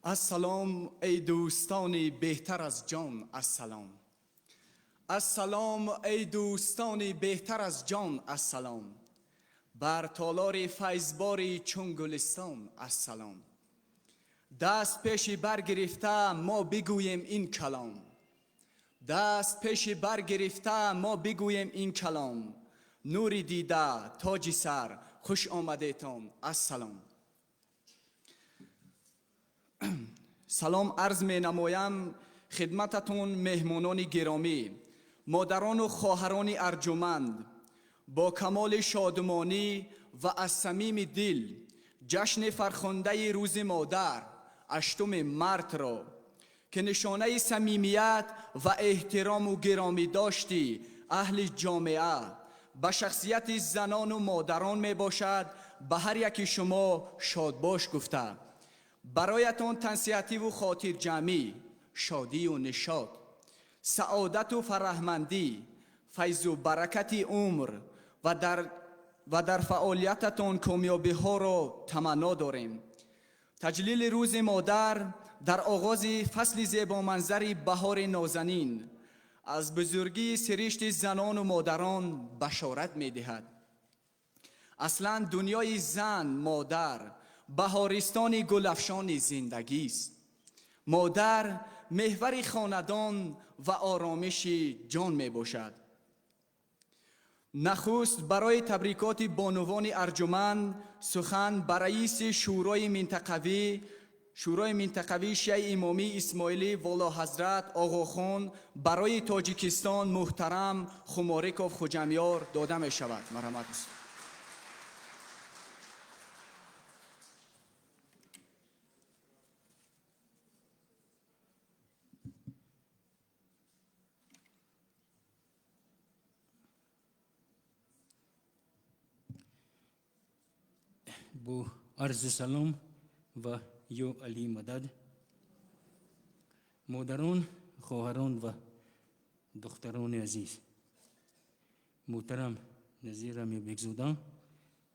السلام ای دوستان بهتر از جان. السلام. السلام ای دوستان بهتر از جان. السلام. بر تالار فیضباری چون گلستان. السلام. دست پیش برگرفته ما بگویم این کلام. دست پیش برگرفته ما بگویم این کلام. نوری دیده تاج سر خوش آمدیتان. السلام. سلام عرض می نمایم خدمتتون مهمانان گرامی، مادران و خواهران ارجمند. با کمال شادمانی و از صمیم دل جشن فرخنده روز مادر 8 مارس را که نشانه صمیمیت و احترام و گرامی داشتی اهل جامعه به شخصیت زنان و مادران می باشد، به هر یکی شما شادباش گفته. برایتان تنصیحاتی و خاطر جمعی، شادی و نشاط، سعادت و فرحمندی، فیض و برکت عمر و در فعالیتتان کامیابی ها را تمنا داریم. تجلیل روز مادر در آغاز فصل زیبا منظر بهار نازنین از بزرگی سرشت زنان و مادران بشارت می دهد. اصلا دنیای زن مادر بهارستان گلفشان زندگی است. مادر محور خاندان و آرامش جان می باشد. نخست برای تبریکات بانوان ارجمند سخن بر رئیس شورای منطقوی شیعه امامی اسماعیلی والا حضرت آقاخان برای تاجیکستان محترم خمارکوف خوجمیار داده می شود. مرحمت است. با عرض سلام و یو علی مدد، مادران، خواهران و دختران عزیز، محترم نظیر امی بگزودان،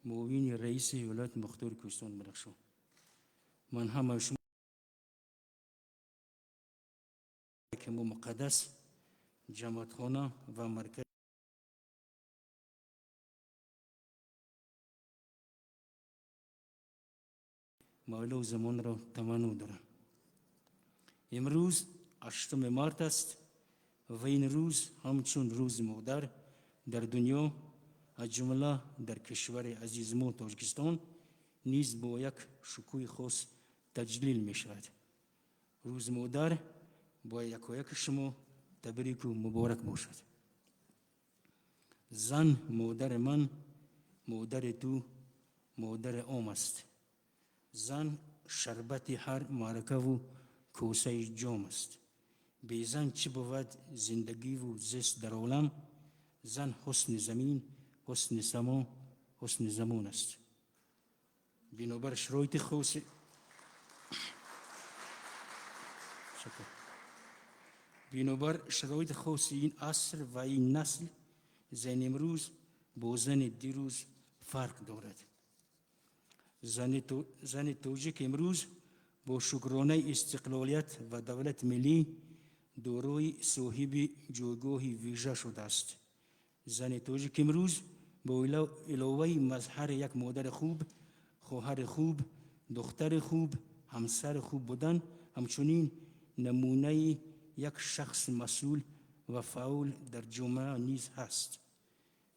معاون رئیس ولایت مختار کوهستان بدخشان، من همه شما که مقدس جماعتخانه و مرکز مولا و زمان را تمنا دارم. امروز 8 مارس است و این روز همچون روز مادر در دنیا از جمله در کشور عزیز ما تاجیکستان نیز با یک شکوه خاص تجلیل می شود. روز مادر با یک و یک شما تبریک و مبارک باشد. زن مادر من، مادر تو، مادر عام است. زن شربت هر معرکه و کوسه جام است. بی زن چه بود زندگی و زیست در عالم؟ زن حسن زمین، حسن سما، حسن زمان است. بنابر شرایط خاص این عصر و این نسل، زن امروز با زن دیروز فرق دارد. زن تاجیک امروز با شکرانه استقلالیت و دولت ملی دارای صاحب جایگاهی ویژه شده است. زن تاجیک امروز با علاوه مظهر یک مادر خوب، خواهر خوب، دختر خوب، همسر خوب بودن، همچنین نمونه یک شخص مسئول و فعال در جامعه نیز هست.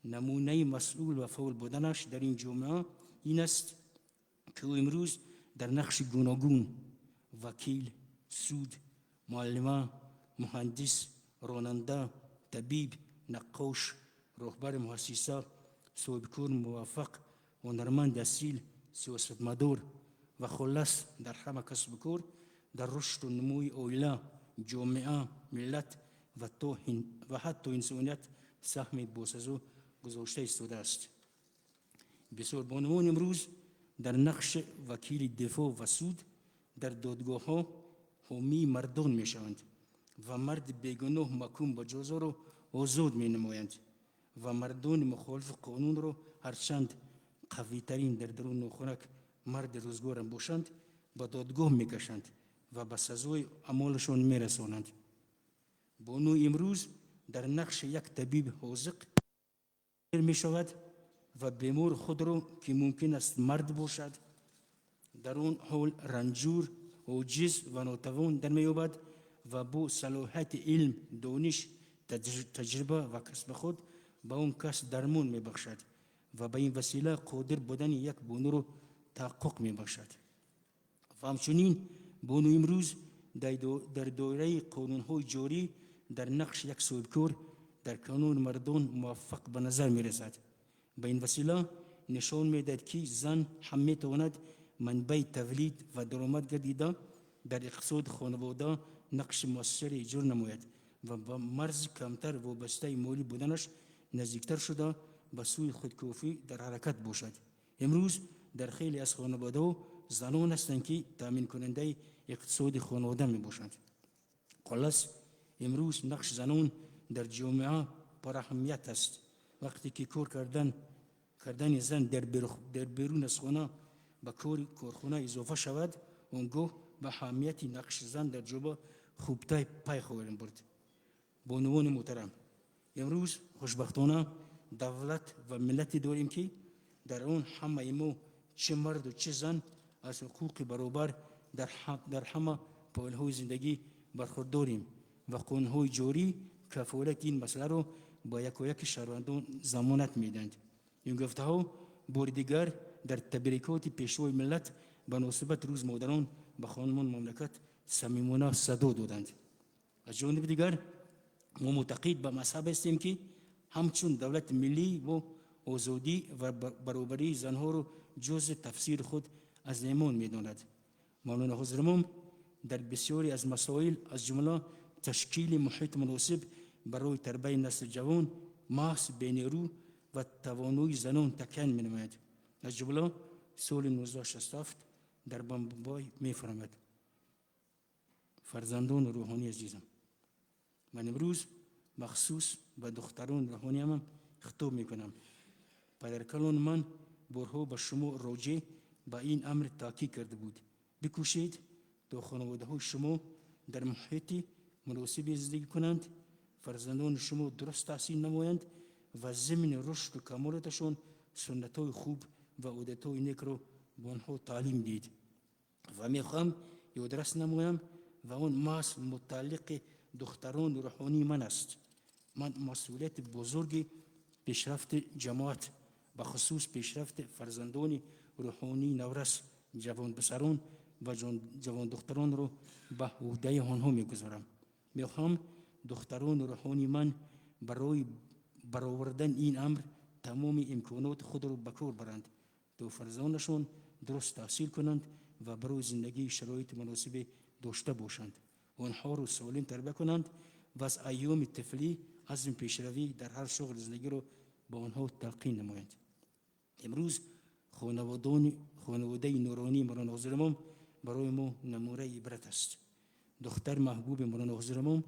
نمونه مسئول و فعال بودنش در این جامعه این است که او امروز در نقش گوناگون وکیل، سود، معلم، مهندس، راننده، طبیب، نقاش، رهبر مؤسسه، صاحبکار موفق، هنرمند اصیل، سیاستمدار و خلاص در همه کسب و کار در رشد و نموی عائله، جامعه، ملت و حتی انسانیت سهم باسازو گذاشته ایستاده است. بسیار بانوان امروز در نقش وکیل دفاع و سود در دادگاه ها حامی مردان می شوند و مرد بیگناه محکوم به جزا را آزاد می نمایند و مردان مخالف قانون را هرچند قوی ترین در درون خنک مرد روزگار باشند به دادگاه می کشند و به سزای اعمالشان میرسانند. بانو امروز در نقش یک طبیب حاذق می شود و بیمار خود را که ممکن است مرد باشد در آن حال رنجور، عاجز و ناتوان در می‌یابد و با صلاحیت علم، دانش، تجربه و کسب خود به آن کس درمان می‌بخشد و به این وسیله قادر بودن یک بانو را تحقق می‌بخشد. و همچنین بانو امروز در دایره قانون‌های جاری در نقش یک صاحبکار در کانون مردان موفق به نظر می‌رسد. به این وسیله نشان می‌دهد که زن هم می‌تواند منبع تولید و درآمد گردیده در اقتصاد خانواده نقش مؤثری اجرا نماید و با مرز کمتر وابسته مالی بودنش نزدیکتر شده به سوی خودکافی در حرکت باشد. امروز در خیلی از خانواده زنان هستند که تامین کننده اقتصاد خانواده می باشند. خلاص امروز نقش زنان در جامعه پر اهمیت است. وقتی که کار کردن زن در بیرون از خانه به کارخانه اضافه شود، آنگاه به اهمیت نقش زن در جامعه خوبتر پی خواهیم برد. بانوان محترم، امروز خوشبختانه دولت و ملتی داریم که در آن همه ما چه مرد و چه زن از حقوق برابر در همه پایه‌های زندگی برخورداریم و قانون‌های جاری کفالت این مسئله را با یک شهروندان ضمانت می‌دهند. این گفته‌ها بار دیگر در تبریکات پیشوای ملت به مناسبت روز مادران به خانمان مملکت صمیمانه صدا دادند. از جانب دیگر ما معتقد به مذهب هستیم که همچون دولت ملی و آزادی و برابری زنها را جز تفسیر خود از ایمان می‌داند. مولانا حضرت امام در بسیاری از مسائل از جمله تشکیل محیط مناسب برای تربیت نسل جوان محض به نیرو و توانایی زنان تاکید می‌نماید. از جمله سال 1967 در بمبای می‌فرماید: فرزندان روحانی عزیزم، من امروز مخصوص به دختران روحانیم خطاب می‌کنم. پدرکلان من بارها به شما راجع به این امر تاکید کرده بود. بکوشید تا خانواده‌های شما در محیط مناسبی زندگی کنند، فرزندان شما درست تحصیل نمایند و ضمن رشد و کمالاتشان سنت‌های خوب و عادت‌های نیک را به آنها تعلیم دید. و می‌خواهم یادرس نمایم و آن محض متعلق دختران روحانی من است. من مسئولیت بزرگ پیشرفت جماعت به خصوص پیشرفت فرزندان روحانی نورس، جوان پسران و جوان دختران را به عهده آنها می‌گذارم. می‌خواهم دختران روحانی من برای برآوردن این امر تمام امکانات خود را به کار برند تا فرزندانشان درست تحصیل کنند و برای زندگی شرایط مناسب داشته باشند. آنها را سالم تربیت کنند و از ایام طفلی عزم پیشروی در هر شغل زندگی را به آنها تلقین نمایند. امروز خانواده نورانی مولانا حضرت امام برای ما نمونه عبرت است. دختر محبوب مولانا حضرت امام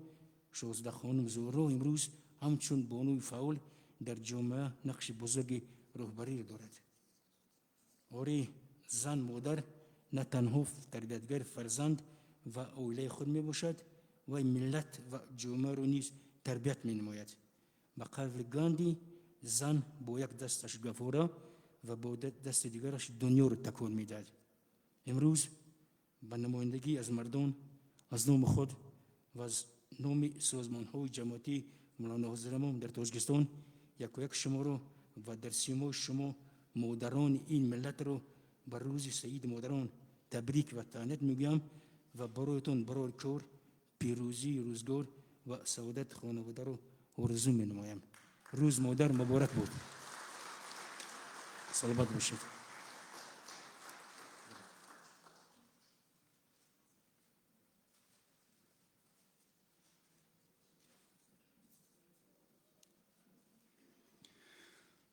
شازده خانم زهرا امروز همچون بانوی فعال در جامعه نقش بزرگ رهبری دارد. آری زن مادر نه تنها تربیتگر فرزند و عائله خود می باشد و ملت و جامعه را نیز تربیت می نماید. به قول گاندی زن با یک دستش گواره و با دست دیگرش دنیا را تکان می دهد. امروز به نمایندگی از مردان از نام خود و از نام سازمان‌های جماعتی مولانا حضرت امام در تاجیکستان یک شما را و در سیمای شما مادران این ملت را بر روز سعید مادران تبریک و تهنیت میگویم و برایتان برای کار پیروزی روزگار و سعادت خانواده را آرزو می‌نمایم. روز مادر مبارک بود. سلامت باشید.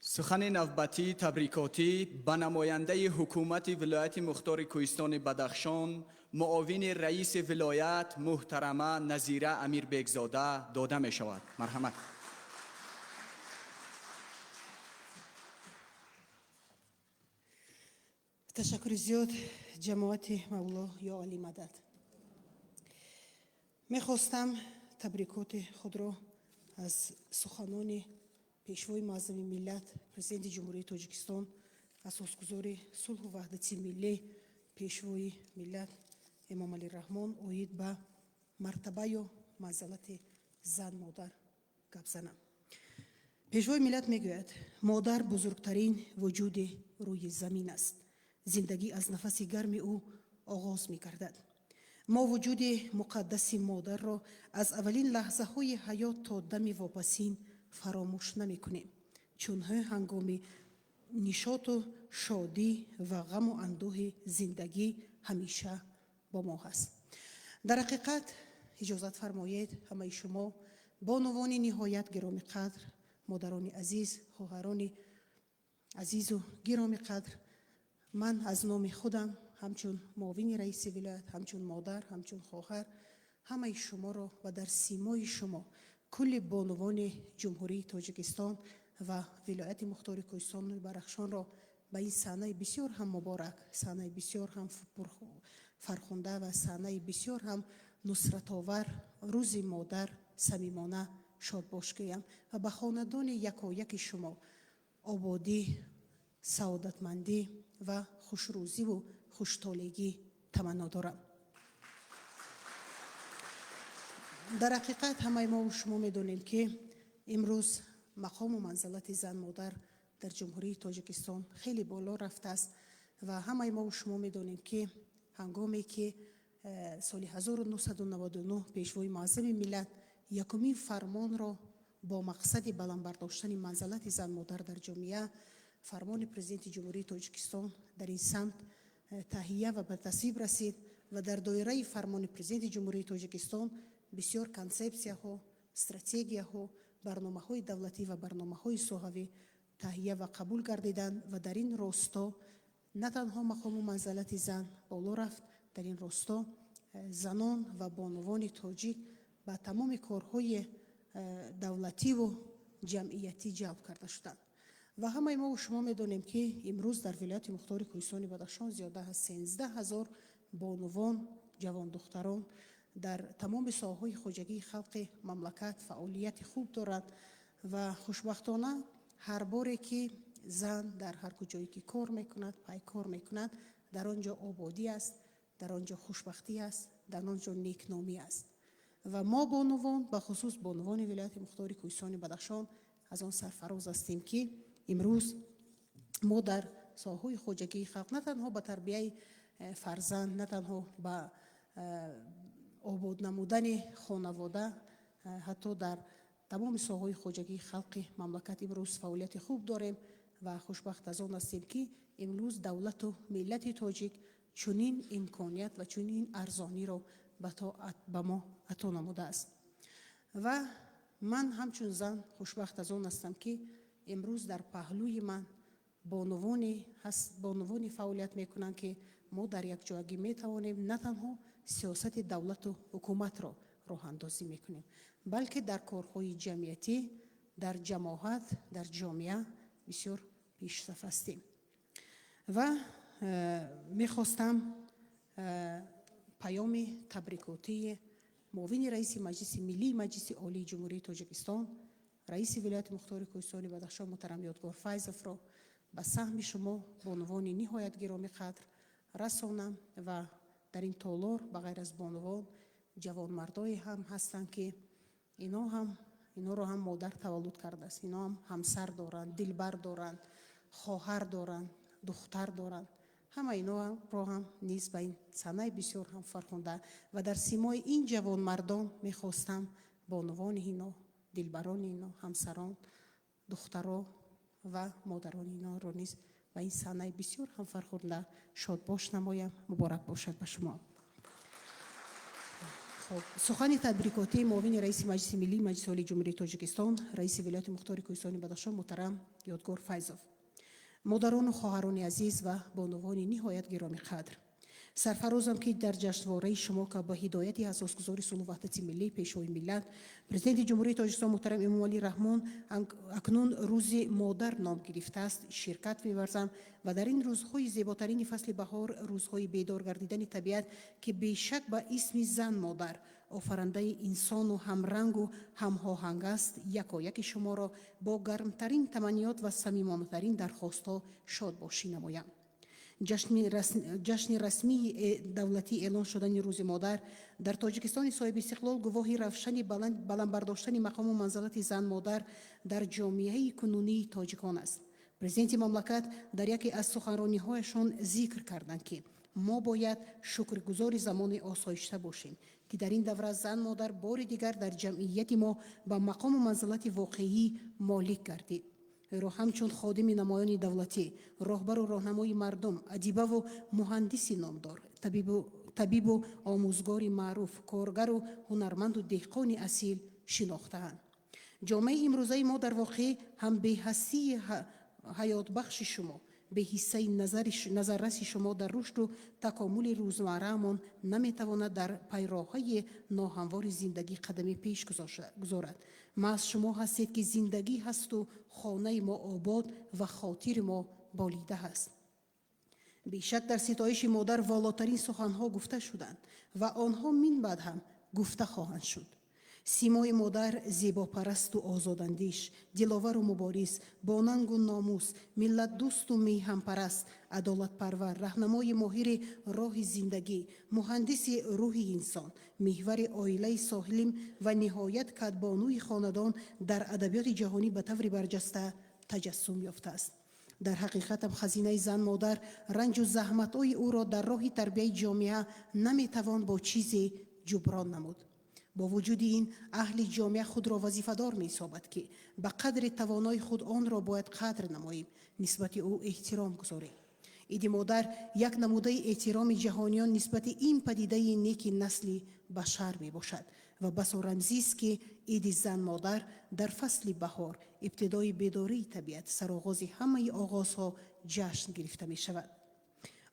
سخن نوبتی تبریکاتی به نماینده حکومت ولایت مختار کوهستان بدخشان معاون رئیس ولایت محترمه نظیره امیر بیگزاده داده می شود. مرحمت. تشکر زیاد جماعت مولا یا علی مدد. میخواستم تبریکات خود را از سخنان پیشوای معظم ملت پرزیدنت جمهوری تاجیکستان، اساسگزار صلح و وحدت ملی، پیشوای ملت امام علی رحمان اوید به مرتبه یا منزلت زن مادر گپ زنم. پیشوای ملت میگوید مادر بزرگترین وجود روی زمین است. زندگی از نفس گرم او آغاز می‌گردد. ما وجود مقدس مادر را از اولین لحظه های حیات تا دم واپسین فراموش نمی کنیم، چون هنگام نشاط و شادی و غم و اندوه زندگی همیشه با ما هست. در حقیقت اجازت فرمایید همه شما بانوان نهایت گرامی قدر، مادران عزیز، خواهران عزیز و گرامی قدر، من از نام خودم همچون معاون رئیس ولایت، همچون مادر، همچون خواهر، همه شما را و در سیمای شما کل بانوان جمهوری تاجیکستان و ولایت مختار کوهستان و بدخشان را به این صحنه بسیار هم مبارک، صحنه بسیار هم فرخنده و صحنه بسیار هم نصرت آور روز مادر صمیمانه شاد باش گویم و به خاندان یکایک شما آبادی، سعادتمندی و خوشروزی و خوشحالگی تمنا دارم. در حقیقت همه ما و شما میدونیم که امروز مقام و منزلت زن مادر در جمهوری تاجیکستان خیلی بالا رفته است و همه ما و شما میدونیم که هنگامی که سال 1999 پیشوای معظم ملت یکمین فرمان را با مقصد بلند برداشتن منزلت زن مادر در جامعه، فرمان پرزیدنت جمهوری تاجیکستان در این سمت تهیه و به تصویب رسید و در دایره فرمان پرزیدنت جمهوری تاجیکستان بسیار کنسپسیا ها، استراتژیا ها، برنامه های دولتی و برنامه های سوهوی تهیه و قبول گردیدند و در این راستا نه تنها مقام و منزلت زن بالا رفت، در این راستا زنان و بانوان تاجیک به تمام کارهای دولتی و جمعیتی جلب کرده شدند. و همه ما و شما میدونیم که امروز در ولایت مختار کوهستان بدخشان زیاده از 13,000 بانوان، جوان دختران در تمام ساحه‌های خواجگی خلق مملکت فعالیت خوب دارند و خوشبختانه هر باری که زن در هر کجایی که کار میکند، پای کار میکند، در آنجا آبادی است، در آنجا خوشبختی است، در آنجا نیکنامی است. و ما بانوان به خصوص بانوان ولایت مختار کوهستان بدخشان از آن سرفراز هستیم که امروز ما در ساحه‌های خواجگی خلق نه تنها به تربیت فرزند، نه تنها به آباد نمودن خانواده، حتی در تمام ساحه‌های خواجگی خلق مملکت امروز فعالیت خوب داریم و خوشبخت از آن هستیم که امروز دولت و ملت تاجیک چنین امکانیت و چنین ارزانی را به ما عطا نموده است. و من همچون زن خوشبخت از آن هستم که امروز در پهلوی من بانوانی فعالیت میکنند که ما در یک جایگی میتوانیم نه تنها سیاست دولت و حکومت را راه اندازی میکنیم، بلکه در کارهای جمعیتی، در جماعت، در جامعه بسیار پیشرفت هستیم. و میخواستم پیام تبریکاتی معاون رئیس مجلس ملی مجلس عالی جمهوری تاجیکستان، رئیس ولایت مختار کوهستان بدخشان محترم یادگار فیضوف را به سهم شما بانوان نهایت گرامی قدر رسانم و در این تالار بغیر از بانوان جوان مردای هم هستند که اینا را هم مادر تولد کرده است، اینا هم همسر دارند، دلبر دارند، خواهر دارند، دختر دارند. همه اینا را هم نیز به این صحنه بسیار هم فرخنده و در سیمای این جوان مردان میخواستم بانوان اینا، دلبران اینا، همسران، دختران و مادران اینا را نیز و این صحنه بسیار هم فرخنده شاد باش نمایم. مبارک باشد به شما. خب سخن تبریکاتی معاون رئیس مجلس ملی مجلس عالی جمهوری تاجیکستان، رئیس ولایت مختار کوهستان بدخشان محترم یادگار فیضوف. مادران و خواهران عزیز و بانوان نهایت گرامی قدر، سرفرازم که در جشنواره شما که با هدایت اساسگزار صلح و وحدت ملی پیشوای ملت پرزیدنت جمهوری تاجیکستان محترم امام علی رحمان اکنون روز مادر نام گرفته است شرکت می‌ورزم و در این روزهای زیباترین فصل بهار، روزهای بیدار گردیدن طبیعت که بیشک با اسم زن مادر آفرنده انسان و همرنگ و هماهنگ است، یکایک شما را با گرمترین تمنیات و صمیمانه‌ترین درخواست‌ها شاد باشی نمایم. جشن رسمی دولتی اعلان شدن روز مادر در تاجیکستان صاحب استقلال گواهی روشن بلند برداشتن مقام و منزلت زن مادر در جامعه کنونی تاجیکان است. پرزیدنت مملکت در یکی از سخنرانی‌هایشان ذکر کردند که ما باید شکرگزار زمان آسایشته باشیم که در این دوره زن مادر بار دیگر در جمعیت ما به مقام و منزلت واقعی مالک گردید. رو همچون خادم نمایان دولتی، راهبر و راهنمای مردم، ادیبه و مهندسی نامدار، طبیب و آموزگار معروف، کارگر و هنرمند و دهقان اصیل شناخته‌اند. جامعه امروزه ما در واقع هم به حسی حیات بخش شما، به حصه نظررس شما در رشد و تکامل روزمره‌مان نمیتواند در پیراههای ناهموار زندگی قدمی پیش گذارد. محض شما هستید که زندگی هست و خانه ما آباد و خاطر ما بالیده هست. بیشک در ستایش مادر والاترین سخنها گفته شدند و آنها من بعد هم گفته خواهند شد. سیمای مادر زیبا پرست و آزاداندیش، دلاور و مبارز، با ننگ و ناموس، ملت دوست و میهم پرست، عدالت پرور، راهنمای ماهر راه زندگی، مهندس روح انسان، محور عائله سالم و نهایت کدبانوی خاندان در ادبیات جهانی به طور برجسته تجسم یافته است. در حقیقت هم خزینه زن مادر رنج و زحمت‌های او را در راه تربیت جامعه نمیتوان با چیزی جبران نمود. با وجود این اهل جامعه خود را وظیفه‌دار می‌سازد که به قدر توانای خود آن را باید قدر نماییم، نسبت او احترام گذاریم. عید مادر یک نموده احترام جهانیان نسبت این پدیده نیک نسل بشر می باشد و بس رمزی است که عید زن مادر در فصل بهار، ابتدای بیداری طبیعت، سرآغاز همه آغازها جشن گرفته می شود.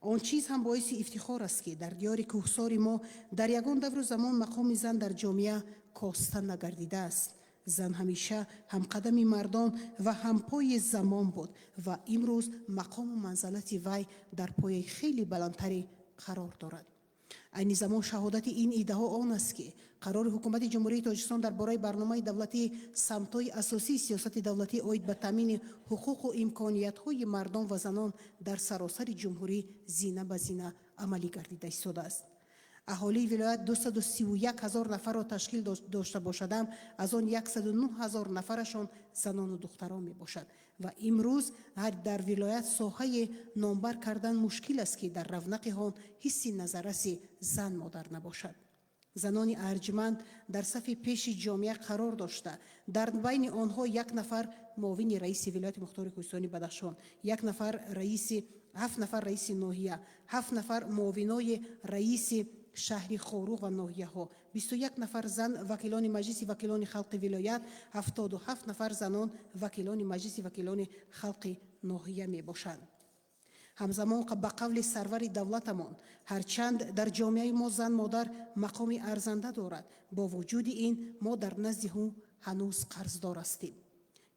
آن چیز هم باعث افتخار است که در دیار کوهسار ما در یگان دور زمان مقام زن در جامعه کاسته نگردیده است. زن همیشه هم قدم مردان و هم پای زمان بود و امروز مقام و منزلت وی در پای خیلی بلندتری قرار دارد. این زمان شهادت این ایده ها آن است که قرار حکومت جمهوری تاجیکستان درباره برنامه دولتی سمت‌های اساسی سیاست دولتی عاید به تامین حقوق و امکانیت های مردان و زنان در سراسر جمهوری زینه به زینه عملی گردیده ایستاده است. اهالی ولایت 231,000 نفر را تشکیل داشته باشد، از آن 109,000 نفرشان زنان و دختران می باشد و امروز در ولایت ساحه نامبر کردن مشکل است که در رونق آن حسی نظررس زن مادر نباشد. زنان ارجمند در صف پیش جامعه قرار داشته، در بین آنها 1 نفر معاون رئیس ولایت مختار کوهستانی بدخشان، 1 نفر رئیس، 7 نفر رئیس ناحیه، 7 نفر معاونای رئیس شهری خاروق و ناحیه ها، 21 نفر زن وکیلان مجلس وکیلان خلق ولایت، 77 نفر زنان وکیلان مجلس وکیلان خلق ناحیه می باشند. همزمان به قول سرور دولتمان هرچند در جامعه ما زن مادر مقام ارزنده دارد، با وجود این ما در نزد او هنوز قرضدار هستیم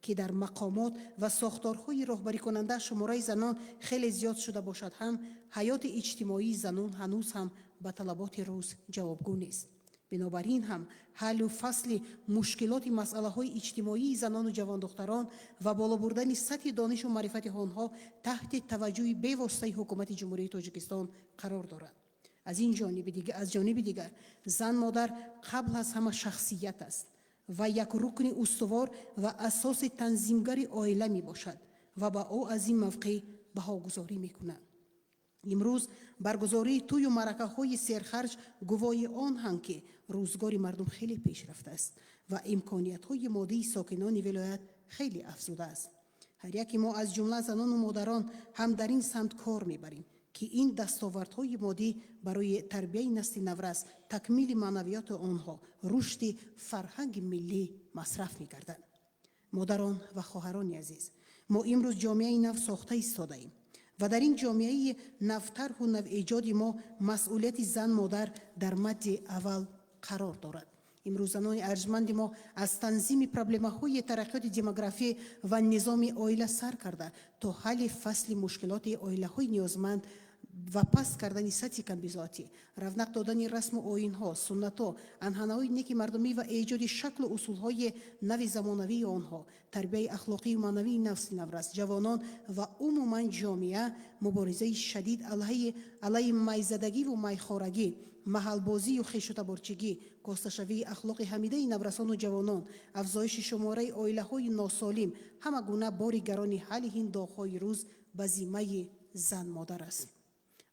که در مقامات و ساختارهای راهبری کننده شماره زنان خیلی زیاد شده باشد، هم حیات اجتماعی زنان هنوز هم به طلبات روز جوابگو نیست. بنابراین هم حل و فصل مشکلات مسئله های اجتماعی زنان و جوان دختران و بالا بردن سطح دانش و معرفت آنها تحت توجه بی‌واسطه حکومت جمهوری تاجیکستان قرار دارد. از جانب دیگر زن مادر قبل از همه شخصیت است و یک رکن استوار و اساس تنظیمگر عائله می باشد و با او از این موقع بهاگذاری می کند. امروز برگزاری توی و مرکه های سرخرج گواهی آن هم که روزگار مردم خیلی پیش رفته است و امکانیت های مادی ساکنان ولایت خیلی افزوده است. هر یکی ما از جمله زنان و مادران هم در این سمت کار میبریم که این دستاوردهای مادی برای تربیت نسل نورس، تکمیل معنویات آنها، رشد فرهنگ ملی مصرف می‌گردد. مادران و خواهران عزیز، ما امروز جامعه نو ساخته ایستاده ایم و در این جامعه نوطرح و نو ایجاد ما مسئولیت زن مادر در مد اول قرار دارد. امروز زنان ارجمند ما از تنظیم پروبلم‌های ترقیات دموگرافی و نظام عائله سر کرده تا حل فصل مشکلات عائله‌های نیازمند و پس کردن سطح کمبیزاتی، رونق دادن رسم و آیین ها، سنت ها، انحنای نیک مردمی و ایجاد شکل و اصول های نوی زمانوی آنها، تربیت اخلاقی و معنوی نسل نورست، جوانان و عموما جامعه مبارزه شدید علیه میزدگی و میخورگی، محل بازی و خیش و تبارچگی، کاستشوی اخلاق حمیده نورسان و جوانان، افزایش شماره عائله های ناسالم، همه گونه بار گران حل این داغ‌های روز به ذمه زن مادر است.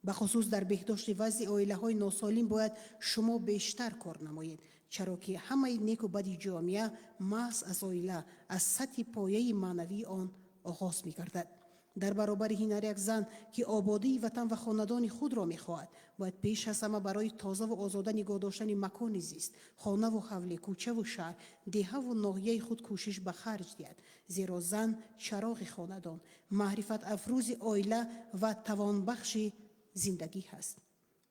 به خصوص در بهداشت وضع عائله های ناسالم باید شما بیشتر کار نمایید، چرا که همه نیک و بد جامعه محض از عائله، از سطح پایه معنوی آن آغاز می گردد. در برابر این هر یک زن که آبادی وطن و خاندان خود را می‌خواهد، باید پیش از همه برای تازه و آزاده نگاه داشتن مکان زیست، خانه و حوله، کوچه و شهر، دهه و ناحیه خود کوشش به خرج دهد، زیرا زن چراغ خاندان، معرفت افروز عائله و توانبخش زندگی هست.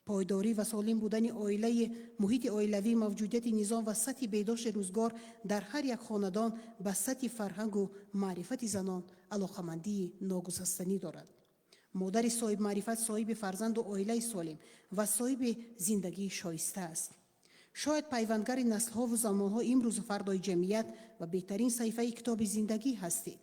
پایداری و سالم بودن عائله، محیط عائلوی، موجودیت نظام و سطح بهداشت روزگار در هر یک خاندان به سطح فرهنگ و معرفت زنان علاقمندی ناگسستنی دارد. مادر صاحب معرفت صاحب فرزند و عائله سالم و صاحب زندگی شایسته است. شاید پیوندگر نسل‌ها و زمان‌ها امروز و فردای جمعیت و بهترین صحیفه کتاب زندگی هستید.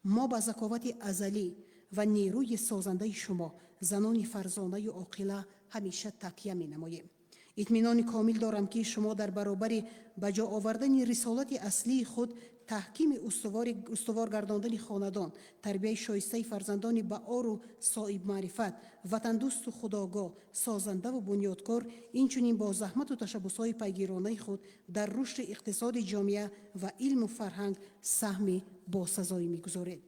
ما با ذکاوت ازلی و نیروی سازنده شما، زنان فرزانه و عاقله، همیشه تکیه می نماییم. اطمینان کامل دارم که شما در برابر بجا آوردن رسالت اصلی خود، تحکیم استوار گرداندن خاندان، تربیت شایسته فرزندان بهار و صاحب معرفت، وطن دوست و خودآگاه، سازنده و بنیادکار، اینچنین با زحمت و تشبس‌های پیگیرانه خود در رشد اقتصاد جامعه و علم و فرهنگ سهم باسزایی می‌گذارید.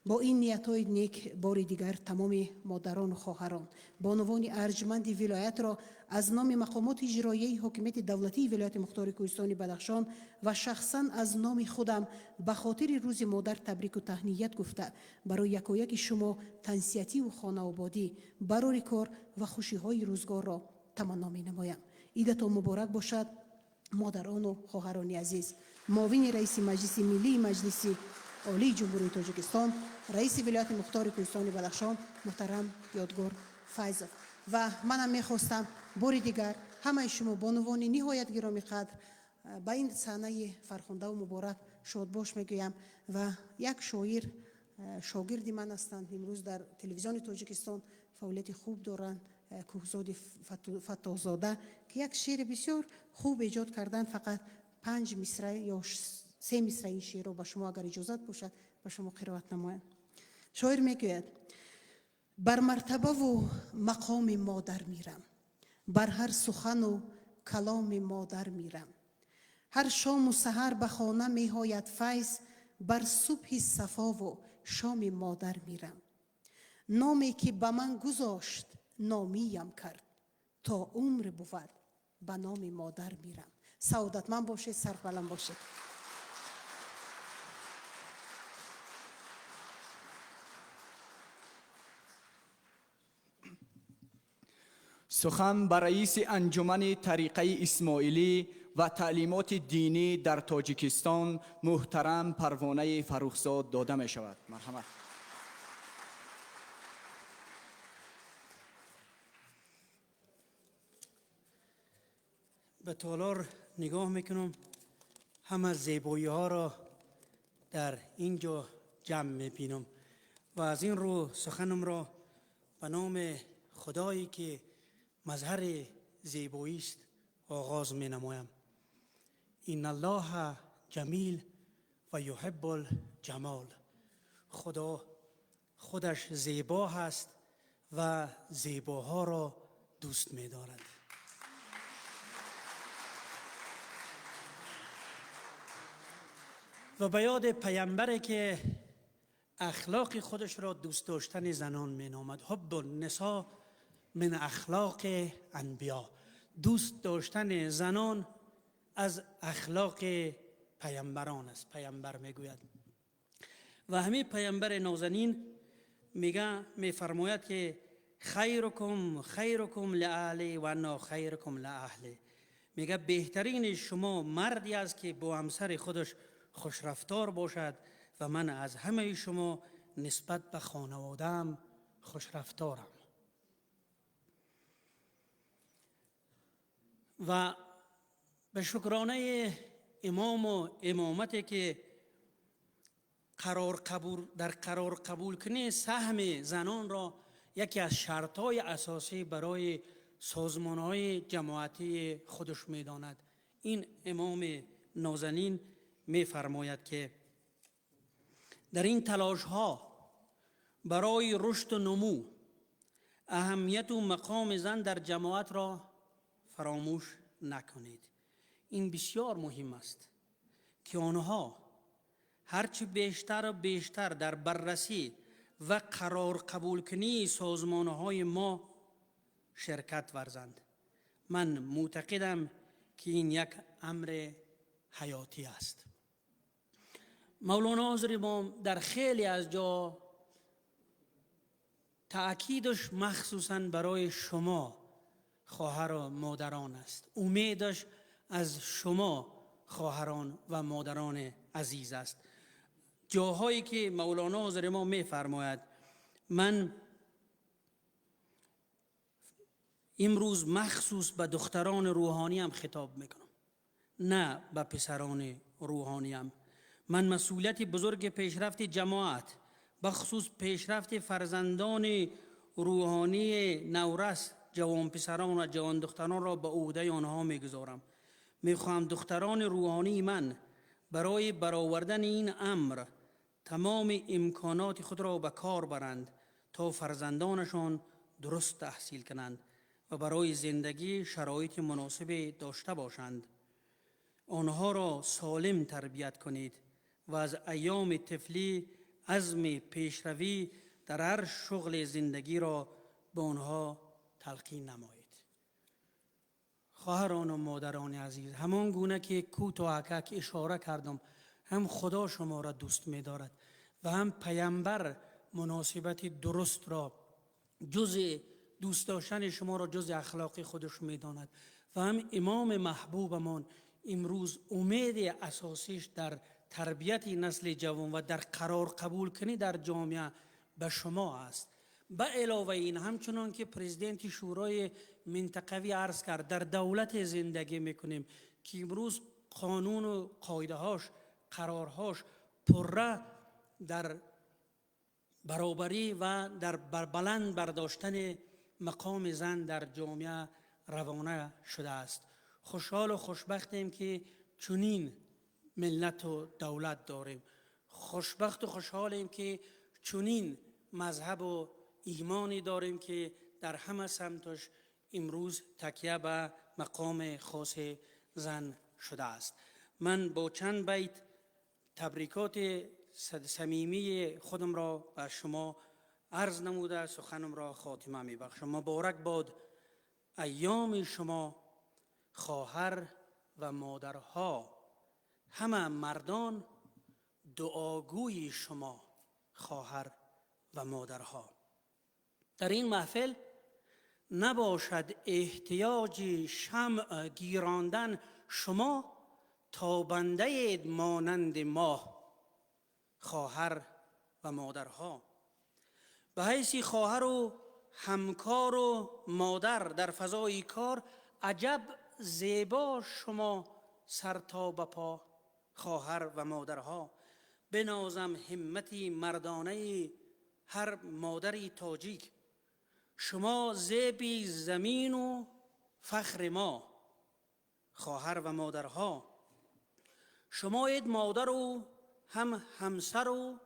با این نیت‌های نیک بار دیگر تمام مادران و خواهران، بانوان ارجمند ولایت را از نام مقامات اجرایی حکومت دولتی ولایت مختار کوهستان بدخشان و شخصاً از نام خودم به خاطر روز مادر تبریک و تهنیت گفته، برای یکایک شما تنسیتی و خانوادگی، برای کار و خوشی‌های روزگار را تمنا می‌نمایم. عیدتان مبارک باشد مادران و خواهران عزیز. معاون رئیس مجلس ملی مجلس عالی جمهوری تاجیکستان، رئیس ولایت مختار کوهستان بدخشان محترم یادگار فیضوف. و منم میخواستم بار دیگر همه شما بانوان نهایت گرامی قدر به این صحنه فرخنده و مبارک شادباش میگویم. و یک شاعر شاگرد من هستند، امروز در تلویزیون تاجیکستان فعالیت خوب دارند، کوهزاد فتاحزاده، که یک شعر بسیار خوب ایجاد کردن، فقط 5 مصرع یا 3 مصرع این شعر رو به شما اگر اجازت باشد به شما قرائت نمایم. شاعر میگوید: بر مرتبه و مقام مادر میرم، بر هر سخن و کلام مادر میرم، هر شام و سحر به خانه میآید فیض، بر صبح صفا و شام مادر میرم. نامی که به من گذاشت نامیم کرد، تا عمر بود به نام مادر میرم. سعادتمند باشید، سربلند باشید. سخن بر رئیس انجمن طریقه اسماعیلی و تعلیمات دینی در تاجیکستان محترم پروانه فروخزاد داده می شود. مرحمت. به تالار نگاه میکنم، همه زیبایی ها را در اینجا جمع میبینم و از این رو سخنم را به نام خدایی که مظهر زیبایی است آغاز می نمایم. این الله جمیل و یحب الجمال. خدا خودش زیبا هست و زیباها را دوست می دارد. و به یاد پیامبری که اخلاق خودش را دوست داشتن زنان می نامد. حب النساء من اخلاق انبیا. دوست داشتن زنان از اخلاق پیامبران است. پیامبر میگوید و همین پیامبر نازنین میفرماید که خیرکم لأهله و انا خیرکم لأهله. میگه بهترین شما مردی است که با همسر خودش خوشرفتار باشد و من از همه شما نسبت به خانواده‌ام خوشرفتارم. و به شکرانه امام و امامتی که در قرار قبول کنی سهم زنان را یکی از شرطهای اساسی برای سازمانهای جماعتی خودش می‌داند. این امام نازنین می‌فرماید که در این تلاش‌ها برای رشد و نمو اهمیت و مقام زن در جماعت را فراموش نکنید. این بسیار مهم است که آنها هرچه بیشتر و بیشتر در بررسی و قرار قبول کنی سازمانهای ما شرکت ورزند. من معتقدم که این یک امر حیاتی است. مولانا حضرت امام در خیلی از جا تأکیدش مخصوصاً برای شما خواهر و مادران است. امیدش از شما خواهران و مادران عزیز است. جاهایی که مولانا حضرت امام می‌فرماید من امروز مخصوص به دختران روحانی هم خطاب میکنم، نه به پسران روحانی هم. من مسئولیت بزرگ پیشرفت جماعت بخصوص پیشرفت فرزندان روحانی نورس جوان پسران و جوان دختران را به عهده آنها میگذارم. میخواهم دختران روحانی من برای برآوردن این امر تمام امکانات خود را به کار برند تا فرزندانشان درست تحصیل کنند و برای زندگی شرایط مناسب داشته باشند. آنها را سالم تربیت کنید و از ایام طفلی عزم پیشروی در هر شغل زندگی را به آنها تلقین نمایید. خواهران و مادران عزیز، همان گونه که کوتاهک اشاره کردم، هم خدا شما را دوست می دارد و هم پیامبر مناسبت درست را جز دوست داشتن شما را جز اخلاق خودش می داند و هم امام محبوبمان امروز امید اساسیش در تربیت نسل جوان و در قرار قبول کنی در جامعه به شما است. به علاوه این همچنان که پرزیدنت شورای منطقوی عرض کرد در دولت زندگی میکنیم که امروز قانون و قاعده هاش قرارهاش پره در برابری و در بلند برداشتن مقام زن در جامعه روانه شده است. خوشحال و خوشبختیم که چنین ملت و دولت داریم. خوشبخت و خوشحالیم که چنین مذهب و ایمانی داریم که در همه سمتش امروز تکیه به مقام خاص زن شده است. من با چند بیت تبریکات صمیمی خودم را به شما عرض نموده سخنم را خاتمه می‌بخشم. مبارک باد ایام شما خواهر و مادرها، همه مردان دعاگوی شما خواهر و مادرها. در این محفل نباشد احتیاج شمع گیراندن شما تابنده اید مانند ماه خواهر و مادرها. به حیث خواهر و همکار و مادر در فضای کار عجب زیبا شما سر تا به پا خواهر و مادرها. بنازم همتی مردانه هر مادری تاجیک، شما زیبی زمین و فخر ما خواهر و مادرها. شما اید مادر و هم همسر و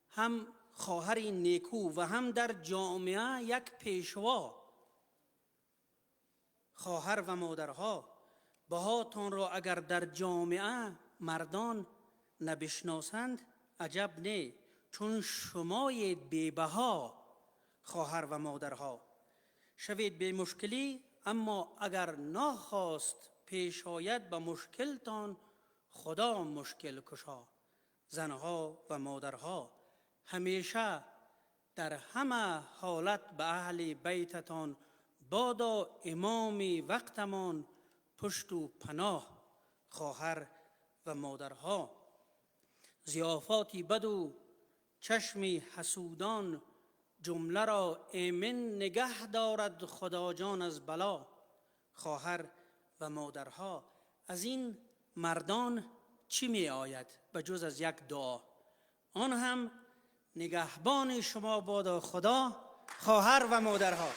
هم خواهر نیکو و هم در جامعه یک پیشوا خواهر و مادرها. بهاتون را اگر در جامعه مردان نبشناسند عجب نه، چون شمایید بی‌بها خواهر و مادرها. شوید به مشکلی اما اگر ناخواست پیش آید به مشکلتان خدا مشکل کشا زنها و مادرها. همیشه در همه حالت به اهل بیتتان بادا امام وقتمان پشت و پناه خواهر و مادرها. ضیافاتی بد و چشمی حسودان جمله را ایمن نگه دارد خدا جان از بلا خواهر و مادرها از این مردان چی می آید به جز از یک دعا؟ آن هم نگهبان شما بادا خدا، خواهر و مادرها.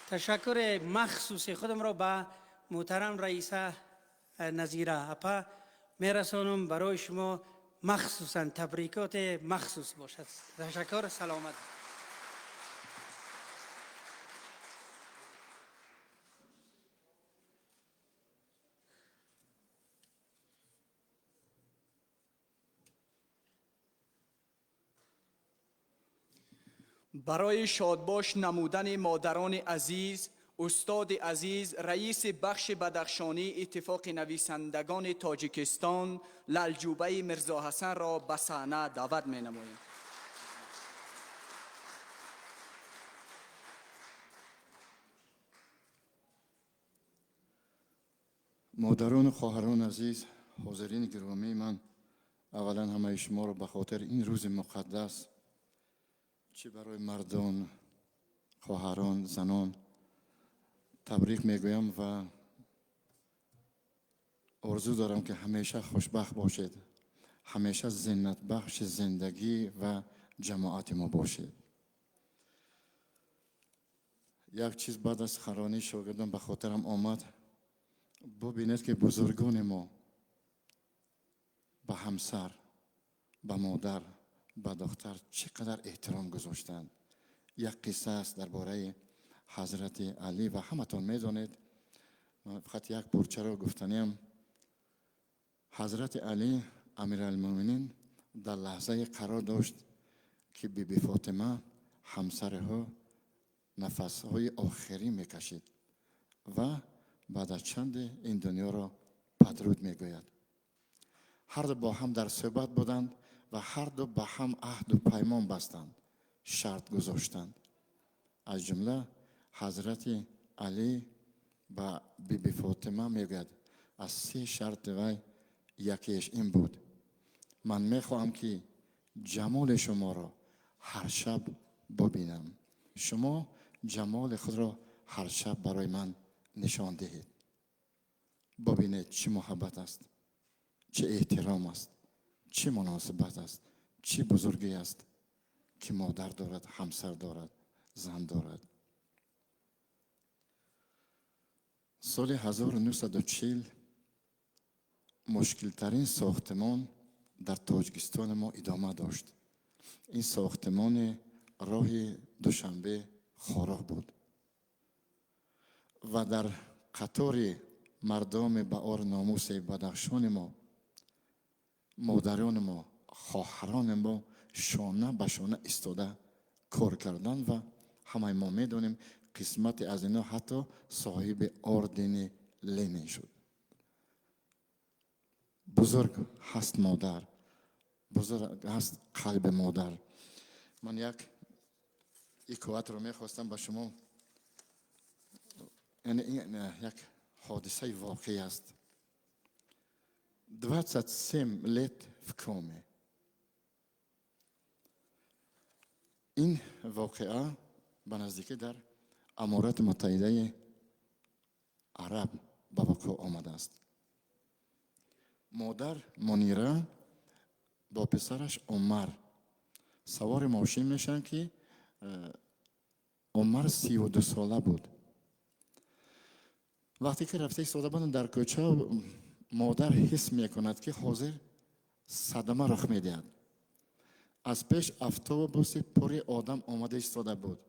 تشکر مخصوص خودم را به محترم رئیسه نظیره اپا میرسانم برای شما، مخصوصا تبریکات مخصوص باشد. تشکر. سلامت. برای شادباش نمودن مادران عزیز، استاد عزیز رئیس بخش بدخشانی اتفاق نویسندگان تاجیکستان لالجوبه میرزا حسن را به صحنه دعوت می نماییم. مادران و خواهران عزیز، حاضرین گرامی، من اولا همه شما را به خاطر این روز مقدس، چه برای مردان، خواهران، زنان تبریک میگویم و آرزو دارم که همیشه خوشبخت باشید، همیشه زینت بخش زندگی و جماعت ما باشید. یک چیز بعد از خرانی شاگردان به خاطرم آمد، ببینید که بزرگان ما به همسر، به مادر، به دختر چقدر احترام گذاشتند. یک قصه است درباره حضرت علی و همتون میدونید، فقط یک پرچه را گفتنیم. حضرت علی امیرالمومنین در لحظه قرار داشت که بیبی فاطمه همسرها نفسهای آخری میکشید و بعد از چند این دنیا را پدرود میگوید. هر دو با هم در صحبت بودند و هر دو با هم عهد و پیمان بستند، شرط گذاشتند. از جمله حضرت علی با بیبی فاطمه میگوید از 3 شرط وی یکیش این بود: من میخواهم که جمال شما را هر شب ببینم، شما جمال خود را هر شب برای من نشان دهید. ببینید چه محبت است، چه احترام است، چه مناسبت است، چه بزرگی است که مادر دارد، همسر دارد، زن دارد. سال 1940 مشکل ترین ساختمان در تاجیکستان ما ادامه داشت. این ساختمان راه دوشنبه خارق بود و در قطار مردم به آر ناموس بدخشان ما، مادران ما، خواهران ما شانه به شانه ایستاده کار کردند و همه ما میدونیم قسمت از اینا حتی صاحب اردن لنین شد. بزرگ هست مادر، بزرگ هست قلب مادر. من یک حکایت رو میخواستم به شما، یعنی این یک حادثه واقعی است. 27 let в коме. این واقعه به نزدیکی در امارات متحده عرب به وقوع آمده است. مادر منیره با پسرش عمر سوار ماشین میشن که عمر 32 ساله بود. وقتی که رفته ایستاده بودند در کوچه، مادر حس میکند که حاضر صدمه رخ میدهد. از پیش اتوبوس پر آدم آمده ایستاده بود.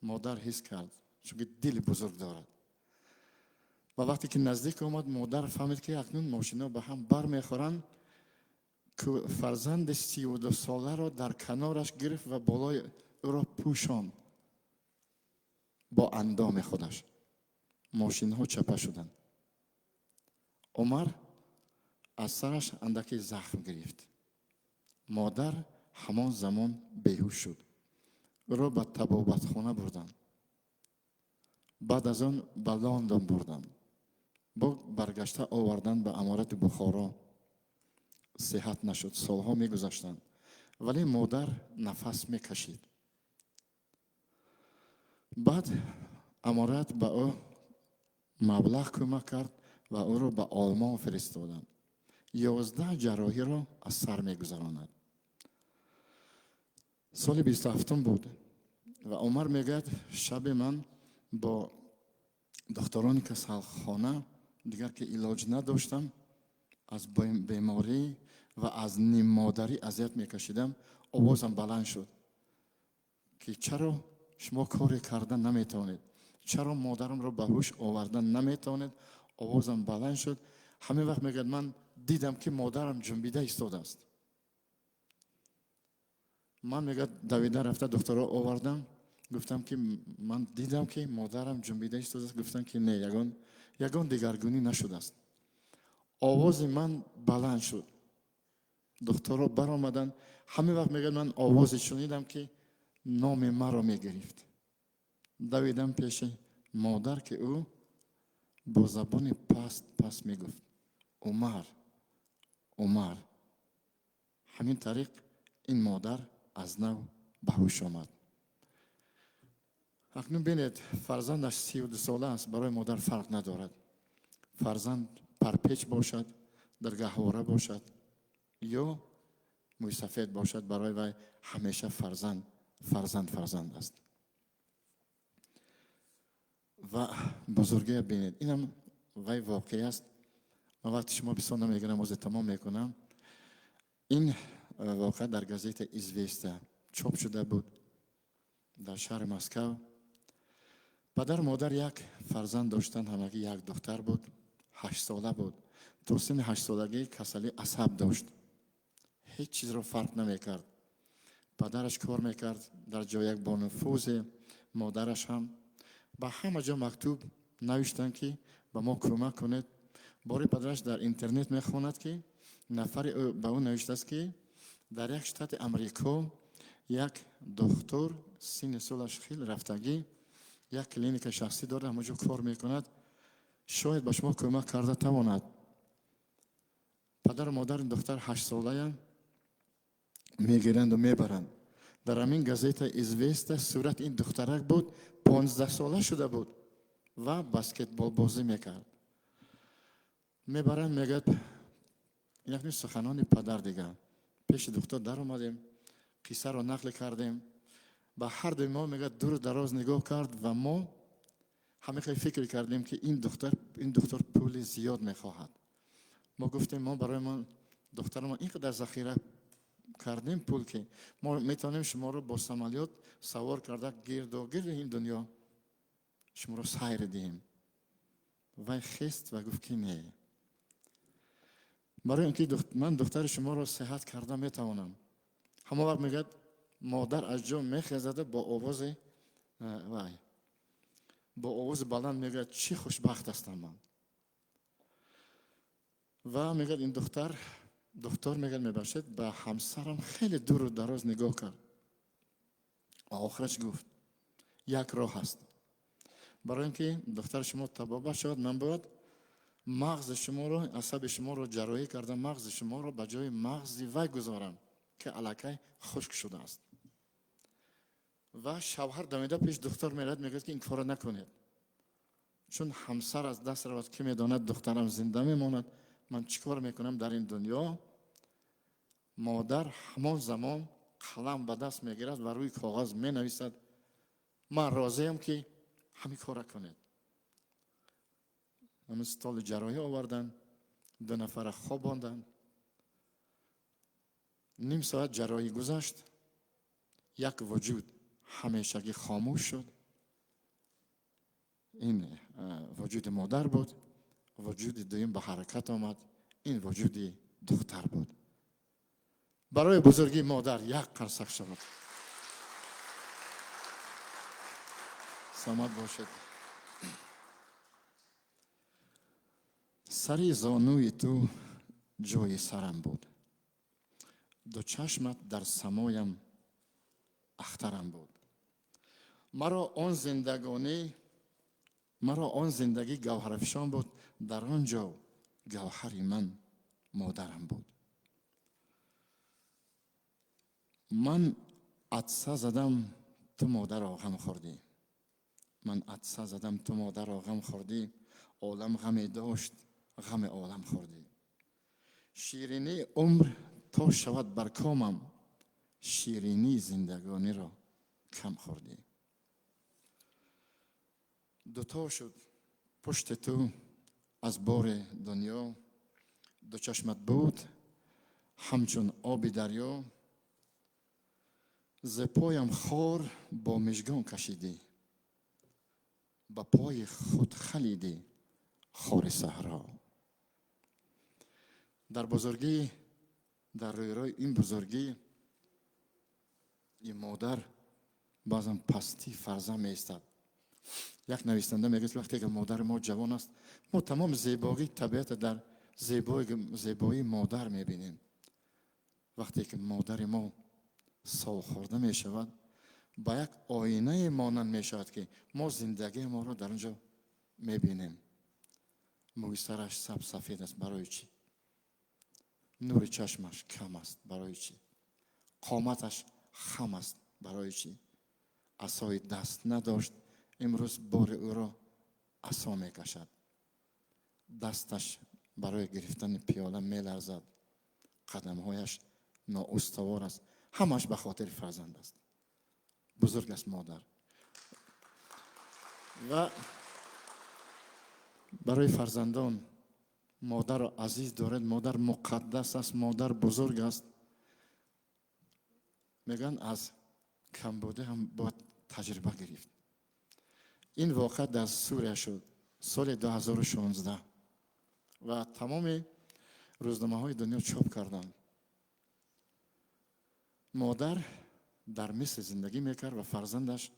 مادر حس کرد، چون که دل بزرگ دارد. و وقتی که نزدیک آمد، مادر فهمید که اکنون ماشینا به هم بر میخورند که فرزند 32 ساله را در کنارش گرفت و بالای او را پوشاند با اندام خودش. ماشین ها چپه شدند. عمر از سرش اندکی زخم گرفت. مادر همان زمان بیهوش شد. او را به طبابت خانه بردند. بعد از آن به لندن بردند. با برگشته آوردند به امارت بخارا. صحت نشد. سالها میگذشتند ولی مادر نفس میکشید. بعد امارت به او مبلغ کمک کرد و او را به آلمان فرستادند. 11 جراحی را از سر میگذراند. سال 27 بود و عمر میگه شب من با دکتران کسالخانه دیگر که علاج نداشتم، از بیماری و از نیم مادری اذیت میکشیدم، آوازم بلند شد که چرا شما کاری کردن نمیتونید، چرا مادرم رو به هوش آوردن نمیتونید. آوازم بلند شد. همین وقت میگه من دیدم که مادرم جنبیده ایستاده است. من میگه دویده رفته دکترها آوردم، گفتم که من دیدم که مادرم جنبیده ایستاده است. گفتن که نه، یگان دگرگونی نشده است. آواز من بلند شد. دکترها برآمدن. همین وقت میگه من آواز شنیدم که نام مرا میگرفت. دویدم پیش مادر که او با زبان پست میگفت عمر عمر. همین طریق این مادر از نو به هوش آمد. اکنون بینید فرزندش 32 ساله است، برای مادر فرق ندارد. فرزند پرپیچ باشد، در گهواره باشد یا موی سفید باشد، برای وی همیشه فرزند است. و بزرگی بینید اینم وی واقعی است. من وقتی شما بسیار نمیگیرم از تمام میکنم. این واقع در گازیت ایزویسته چاپ شده بود در شهر مسکو. پدر مادر یک فرزند داشتن، همگی یک دختر بود. 8 ساله بود. تا سن 8 سالگی کسلی عصب داشت. هیچ چیز رو فرق نمیکرد. پدرش کار میکرد در جای یک بانفوذ، مادرش هم. با همه جا مکتوب نوشتن که به ما کمک کنید. باری پدرش در اینترنت میخواند که نفر به اون نوشته است که در یک شتات امریکا یک دکتر سن سالش خیلی رفتگی یک کلینیک شخصی داره، همونجا کار میکند، شاید به شما کمک کرده تواند. پدر و مادر این دختر 8 ساله میگیرند و میبرند. در همین گازیت ایزویسته صورت این دخترک بود، 15 ساله شده بود و بسکتبال بازی میکرد. میبرند میگه یک سخنان پدر دیگه. پیش دکتر در اومدیم، قصه رو نقل کردیم. با هر دوی ما میگه دور دراز نگاه کرد و ما همه خیلی فکر کردیم که این دکتر پول زیاد میخواهد. ما گفتیم ما برای من دختر ما اینقدر ذخیره کردیم پول که ما میتونیم شما رو با سمالیات سوار کرده گرد این دنیا شما رو سیر دیم. وی خست و گفت که نه، برای اینکه من دختر شما رو صحت کرده میتوانم. همه وقت میگه مادر از جا میخزده با آواز بلند میگه چی خوشبخت هستم من. و میگه این دکتر میگه میباشد به همسرم خیلی دور و دراز نگاه کرد. آخرش گفت یک راه هست. برای اینکه دختر شما تباه شد، من باید مغز شما رو، عصب شما رو جراحی کردم، مغز شما رو به جای مغز وی گذارم که الکی خشک شده است. و شوهر دمیده پیش دختر میرد میگه که این کارو نکنید، چون همسر از دست رود که میداند دخترم زنده میماند، من چیکار میکنم در این دنیا. مادر همان زمان قلم به دست میگیرد و روی کاغذ مینویسد من راضیم که همین کار کنید. همین استال جراحی آوردن، 2 نفر خواباندن. نیم ساعت جراحی گذشت، یک وجود همیشگی خاموش شد. این وجود مادر بود. وجود دویم به حرکت آمد، این وجود دختر بود. برای بزرگی مادر یک قرصک شد. سلامت باشد. سری زانوی تو جای سرم بود، 2 چشمت در سمایم اخترم بود. مرا آن زندگی گوهرافشان بود، در آنجا گوهر من مادرم بود. من عطسه زدم تو مادر غم خوردی، من عطسه زدم تو مادر غم خوردی، عالم غمی داشت غم عالم خوردی. شیرینی عمر تا شود بر کامم، شیرینی زندگانی را کم خوردی. دوتا شد پشت تو از بار دنیا، دو چشمت بود همچون آب دریا. ز پایم خار با مژگان کشیدی، با پای خود خلیدی خار صحرا. در بزرگی، در روی این بزرگی، این مادر بازم پستی فرزند می ایستد. یک نویسنده میگه وقتی که مادر ما جوان است، ما تمام زیبایی طبیعت در زیبایی مادر میبینیم. وقتی که مادر ما سال خورده می شود، با یک آینه مانند می شود که ما زندگی ما را در اونجا می بینیم. موی سرش سبز سفید است، برای چی؟ نور چشمش کم است، برای چی؟ قامتش خم است، برای چی؟ عصای دست نداشت، امروز بار او را عصا می کشد. دستش برای گرفتن پیاله می لرزد، قدمهایش نااستوار است. همش به خاطر فرزند است. بزرگ است مادر. و برای فرزندان مادر را عزیز دارد. مادر مقدس است، مادر بزرگ است. میگن از کمبوده هم باید تجربه گرفت. این واقع در سوریه شد سال 2016 و تمام روزنامه های دنیا چاپ کردند. مادر در مصر زندگی میکرد و فرزندش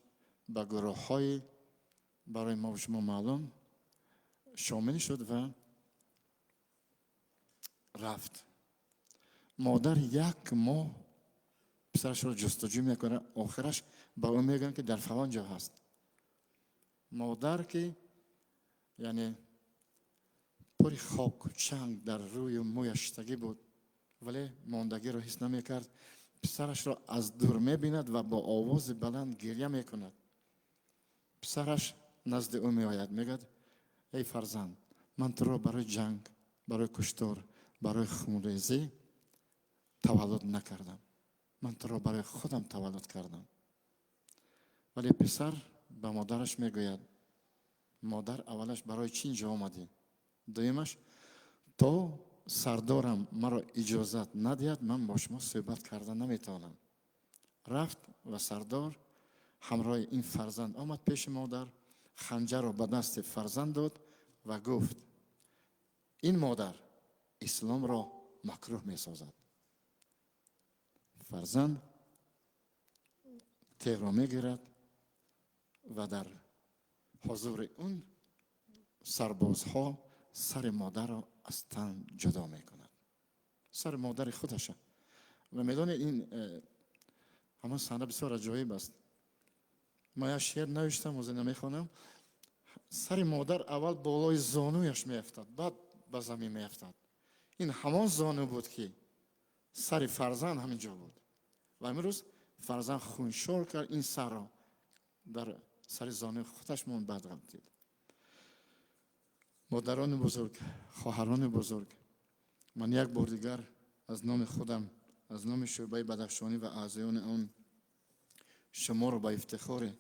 به گروه های برای ما و شما معلوم شامل شد و رفت. مادر یک ماه پسرش رو جستجو میکنه، آخرش به اون میگن که در فلان جا هست. مادر که یعنی پوری خاک و چنگ در روی مویش شتگی بود، ولی ماندگی رو حس نمیکرد. پسرش را از دور میبیند و با آواز بلند گریه میکند. پسرش نزد او میآید، میگد ای فرزند، من تو را برای جنگ، برای کشتار، برای خونریزی تولد نکردم، من تو را برای خودم تولد کردم. ولی پسر به مادرش میگوید مادر اولش برای چی اینجا آمدی؟ دویمش تا سردارم مرا اجازت ندهد من با شما صحبت کردن نمیتونم. رفت و سردار همراه این فرزند آمد پیش مادر، خنجر را به دست فرزند داد و گفت این مادر اسلام را مکروه می سازد. فرزند تیغ را می گیرد و در حضور اون سربازها سر مادر را از تن جدا می کند. سر مادر خودش. و میدانید این همون صحنه بسیار عجایب است. ما یک شعر نوشتم و نمی خوانم. سر مادر اول بالای زانویش می افتاد، بعد به زمین می افتاد. این همان زانو بود که سر فرزند همینجا بود و امروز فرزند خونشور کرد، این سر را در سر زانو خودش مون بدغم دید. مادران بزرگ، خواهران بزرگ، من یک بار دیگر از نام خودم، از نام شعبه بدخشانی و اعضایان آن شما را با افتخار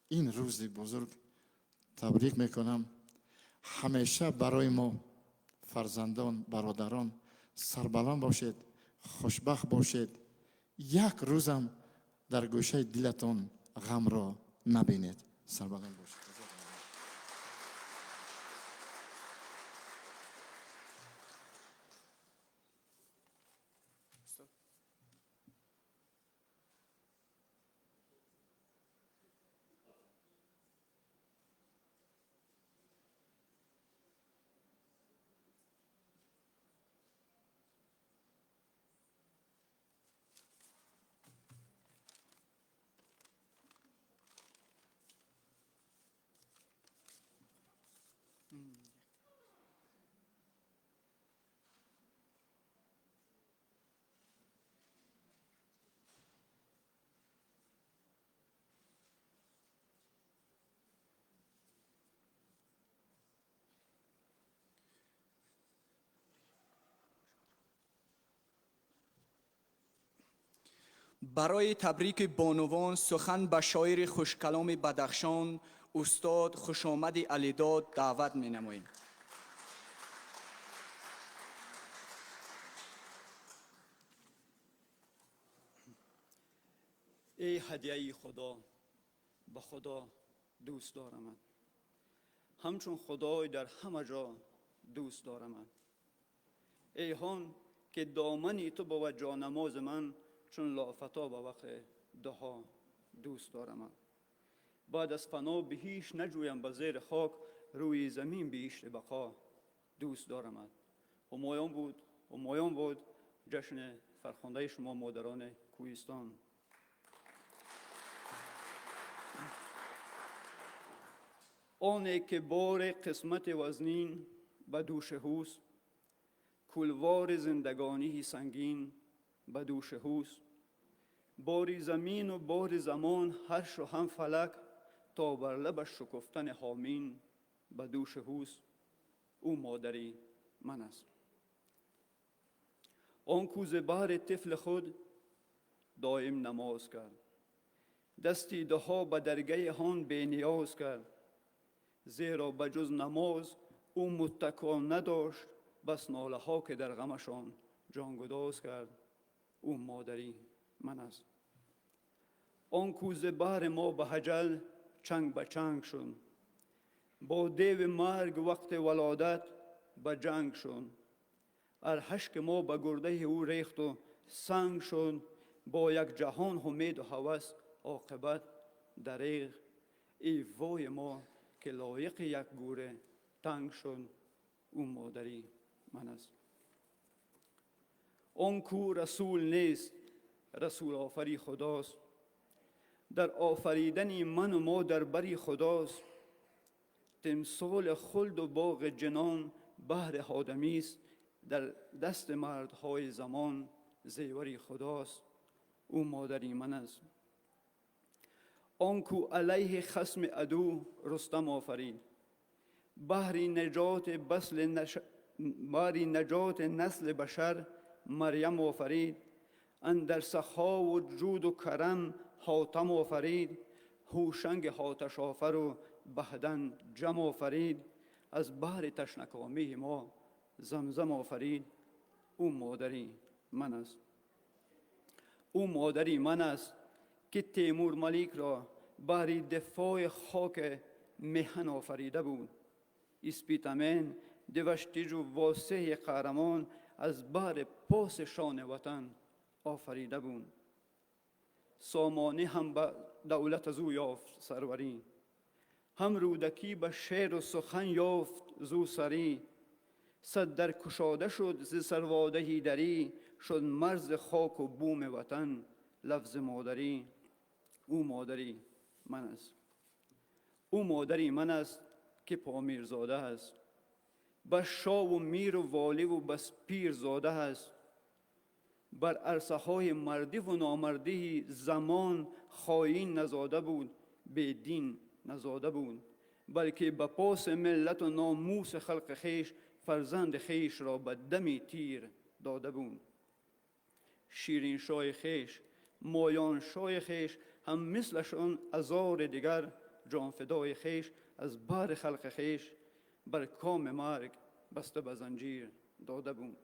این روز بزرگ تبریک میکنم. همیشه برای ما فرزندان، برادران سربلند باشید، خوشبخت باشید. یک روزم در گوشه دلتان غم را نبینید. سربلند باشید. برای تبریک بانوان سخن به شاعر خوشکلام بدخشان استاد خوشامد علیداد دعوت می نماییم. ای هدیه خدا، به خدا دوست دارم، همچون خدای در همه جا دوست دارم. ای هان که دامنی تو با جانماز من، چون لافتا به وقت دها دوست دارم. بعد از فنا به هیچ نجویم به زیر خاک، روی زمین به عشق بقا دوست دارم. همایان بود جشن فرخنده شما مادران کوهستان. آنی که بار قسمت وزنین به دوش هوست، کلوار زندگانی سنگین به دوش هوست. باری زمین و بار زمان هرش و هم فلک، تا بر لبش شکفتن حامین به دوش هوست. او مادری من است. آن کو ز بهر طفل خود دایم نماز کرد، دستی دها به درگه هان بی نیاز کرد. زیرا بجز نماز او متکا نداشت، بس ناله ها که در غمشان جانگداز کرد. او مادری من است. آن کو ز بهر ما به حجل چنگ به چنگ شد، با دیو مرگ وقت ولادت به جنگ شد. ارهشک ما به گرده او ریخت و سنگ شد، با یک جهان امید و هوس عاقبت دریغ. ای وای ما که لایق یک گوره تنگ شد. او مادری من است. آن کو رسول نیست، رسول آفری خداست، در آفریدن من و ما در بری خداست. تمثال خلد و باغ جنان بهر آدمی است، در دست مردهای زمان زیوری خداست. او مادری من است. آن کو علیه خصم عدو رستم آفرید، بهر نجات نسل بشر مریم آفرید. اندر سخا و جود و کرم حاتم آفرید، هوشنگ آتش آفر و بهدن جم آفرید. از بهر تشنکامی ما زمزم آفرید. او مادری من است. او مادری من است که تیمور ملیک را بهر دفاع خاک مهن آفریده بود. اسپیتمن دوشتیج و واسه قهرمان، از بهر پاس شان وطن آفریده بود. سامانه هم به دولت از او یافت سروری، هم رودکی به شعر و سخن یافت زو سری. صد در کشاده شد ز سرواده دری، شد مرز خاک و بوم وطن لفظ مادری. او مادری من است. او مادری من است که پامیرزاده است، بس شاه و میر و والی و بس پیر زاده است. بر عرصه های مردی و نامردی زمان خاین نزاده بود، بی دین نزاده بود. بلکه به پاس ملت و ناموس خلق خیش، فرزند خیش را به دمی تیر داده بود. شیرین شاه خیش، مایان شاه خیش، هم مثلشان هزار دیگر جان فدای خیش. از بر خلق خیش بر کام مرگ بسته به زنجیر داده بود.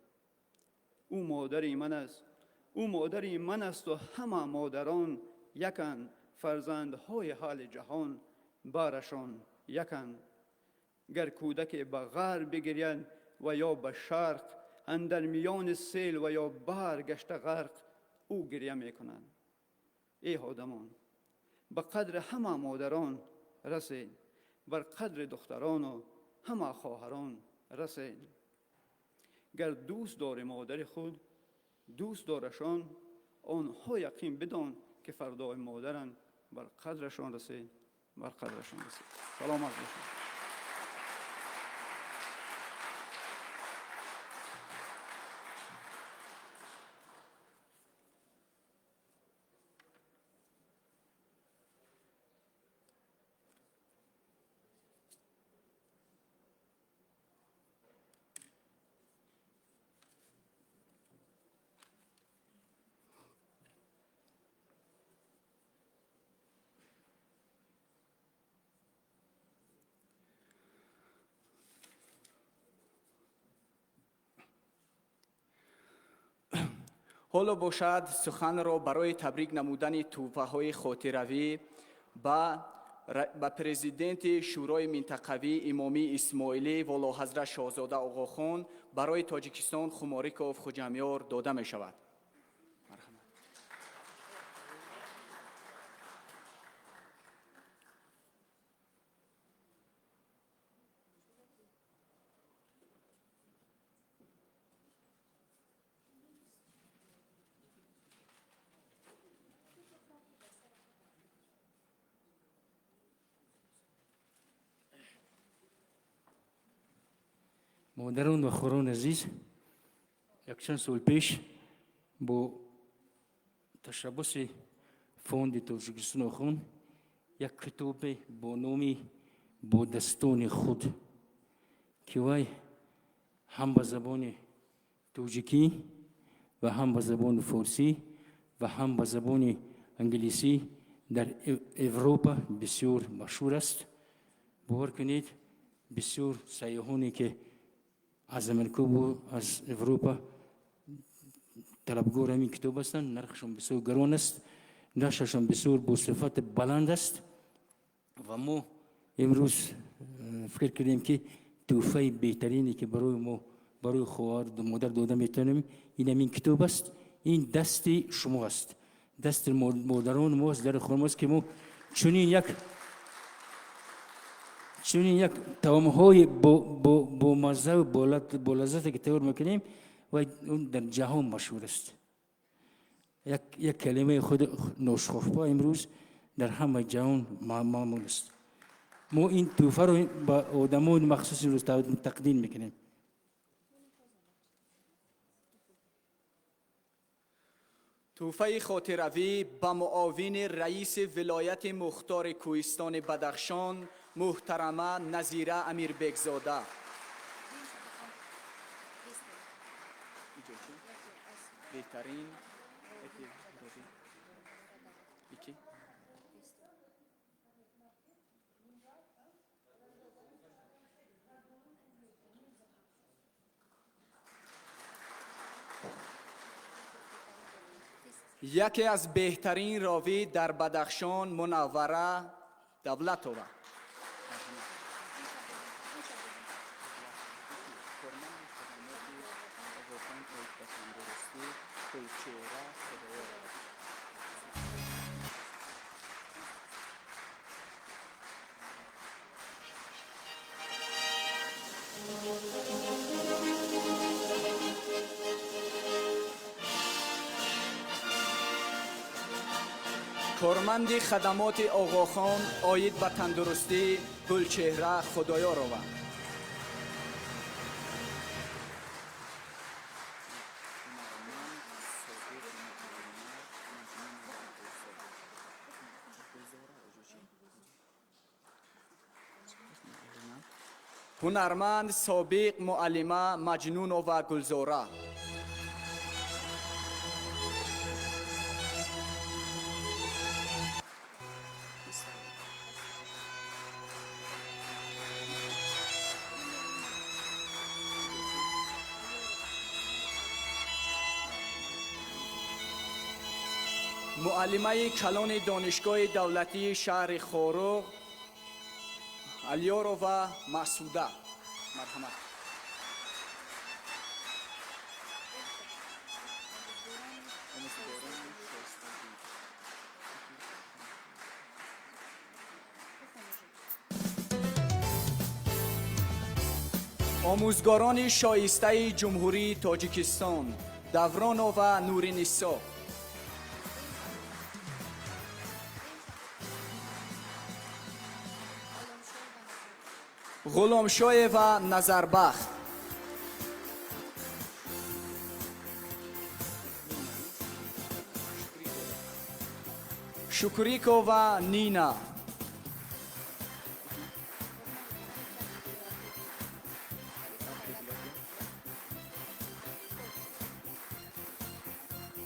او مادری من است. او مادری من است و همه مادران یکن، فرزندهای حال جهان بارشان یکن. گر کودک به غرب بگرید و یا به شرق، اندر میان سیل و یا بحر گشته غرق، او گریه میکنند. ای آدمان به قدر همه مادران رسید، بر قدر دختران و همه خواهران رسید. گر دوست داری مادر خود دوست دارشان، آنها یقین بدان که فردای مادرن. بر قدرشان رسید، بر قدرشان رسید. سلامت باشید. حالا باشد سخن را برای تبریک نمودن تحفه‌های خاطروی به پرزیدنت شورای منطقوی امامی اسماعیلی والاحضرت شاهزاده آقاخان برای تاجیکستان خماریکوف خوجامیار داده می شود. مادران و خوران عزیز، یک چند سال پیش با تشبس فوند تاجیکستان آخوند یک کتاب با نام با دستان خود که وی هم به زبان تاجیکی و هم به زبان فارسی و هم به زبان انگلیسی در اروپا بسیار مشهور است. باور کنید بسیار سیاحانی که از امریکا و از اروپا طلبگار همین کتاب هستند. نرخشان بسیار گران است، نشرشان بسیار با صفت بلند است و ما امروز فکر کردیم که تحفه بهترینی که برای ما، برای خواهر و مادر داده میتونیم این کتاب است. این دست شما است، دست مادران ما است، در خانم است که ما چنین یک طعم‌های با مزه و با لذت که تیار میکنیم و اون در جهان مشهور است. یک کلمه خود نوشخوفا امروز در همه جهان معمول است. ما این تحفه رو به آدمان مخصوص روز تقدیم میکنیم. تحفه خاطروی به معاون رئیس ولایت مختار کوهستان بدخشان محترمه نظیره امیر بگزاده. بهترین یکی از بهترین راوی در بدخشان منوره دولتوه. کارمند خدمات آقاخان آید به تندرستی گلچهره خدایارова. هنرمند سابق معلمه مجنونova گلزاره. معلمه کلان دانشگاه دولتی شهر خاروغ الیارova مسعوده. مرحمت. آموزگاران شایسته جمهوری تاجیکستان دورانova نورنیسا. غلامشاه و نظربخت. شکریکو و نینا.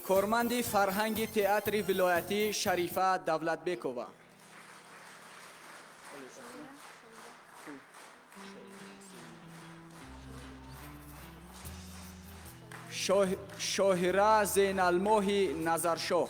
کارمند فرهنگ تئاتر ولایتی شریفه دولتبکووا. شاهره زین الماه نظرشاه.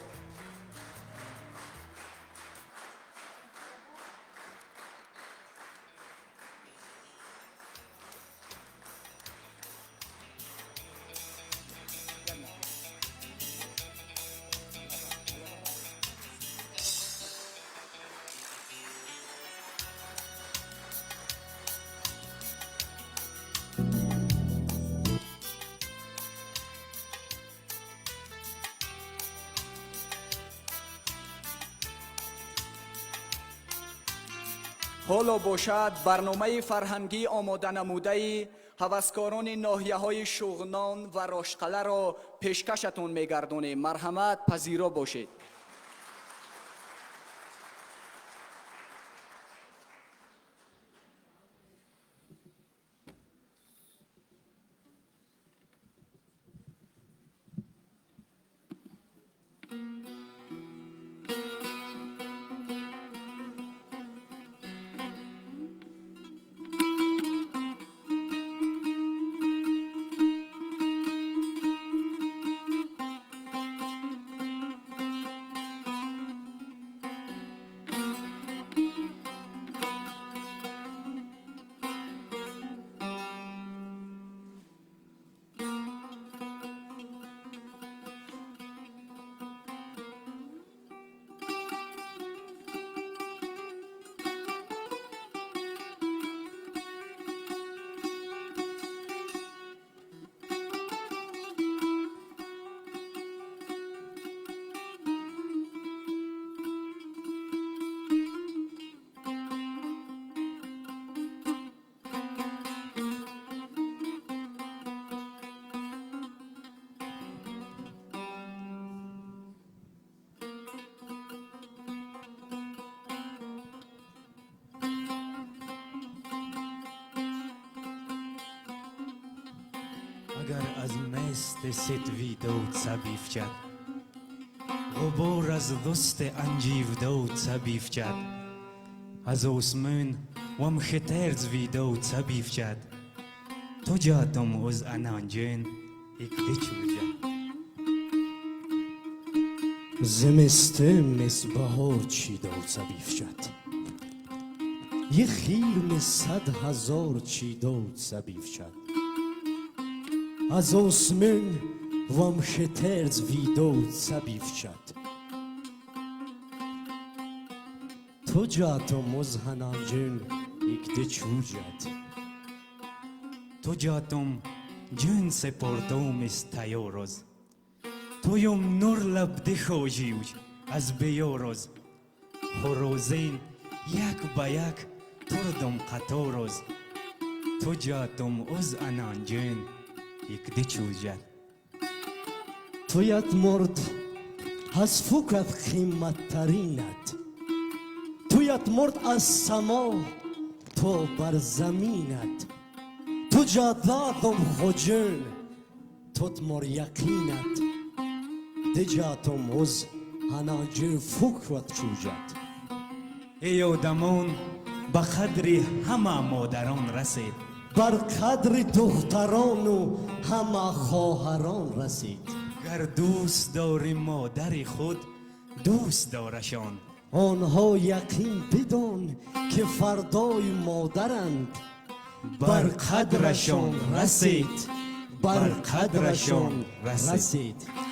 حالا باشد برنامه فرهنگی آماده نموده هوسکاران ناحیه های شغنان و راشقله را پیشکشتون میگردونیم. مرحمت پذیرا باشید. اگر از مست ستویدود سبیفچد غبار از دست انجیودود سبیفچد از osmön وم خطرز ویدود سبیفچد تو جاتم از انانجن اکده چوجد زمسته مس بهار چیداد سبیفچد یه خیل 100,000 چیداد سبیفچد از osmön وم خطرز ویدود سبیفچد تو جاتم از هنانجن اکده چوجد تو جاتم جن سپردوم از تیاروز تویم نور لبده خوجیوج از بیاروز خروزین یک با یک تردم قطاروز تو جاتم از انانجن اکده چوجد تویت مرد از فکرت قیمت ترینت تویت مرد از سما تو بر زمینت تو جا دادم خوجن توت مر یقینت دجاتم از هناجر فکرت چوجد ای آدمان به قدر همه مادران رسید بر قدر دختران و همه خواهران رسید گر دوست داری مادر خود دوست دارشان آنها یقین بدان که فردای مادرند بر قدرشان رسید بر قدرشان رسید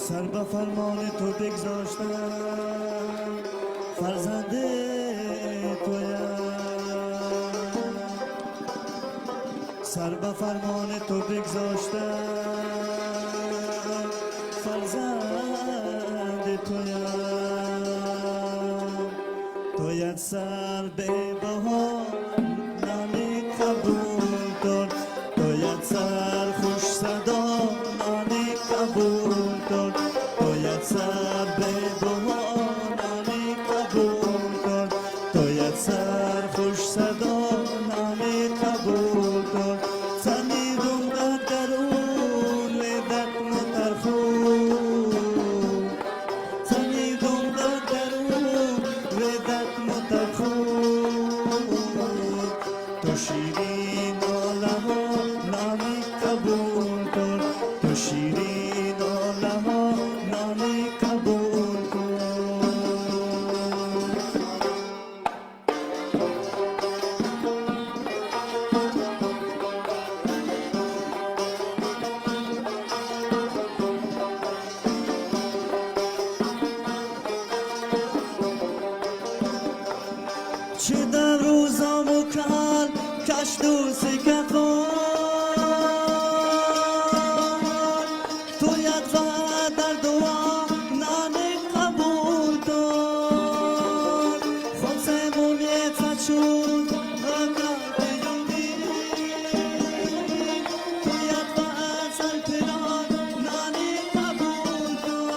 سر به فرمان تو بگذاشتم فرزند تویم سر به فرمان تو بگذاشتم فرزند تویم تویت سر به بها نامی قبول کن تویت سر خوش صدا نامی قبول کن تویت سر به بها نامی قبول کن تویت سر خوش صدا نامی قبول کن سمیدم در درون لذت مترخون سمیدم در درون لذت مترخون تو شیرین ناله ها نامی قبول کن تو شیرین ناله ها نامی قبول کن چه در روزام و کل کش دوستی که خون تویت و در دعا نامی قبول کن خود سمومیت چون رکت یومی تویت و اصل پنان نامی قبول کن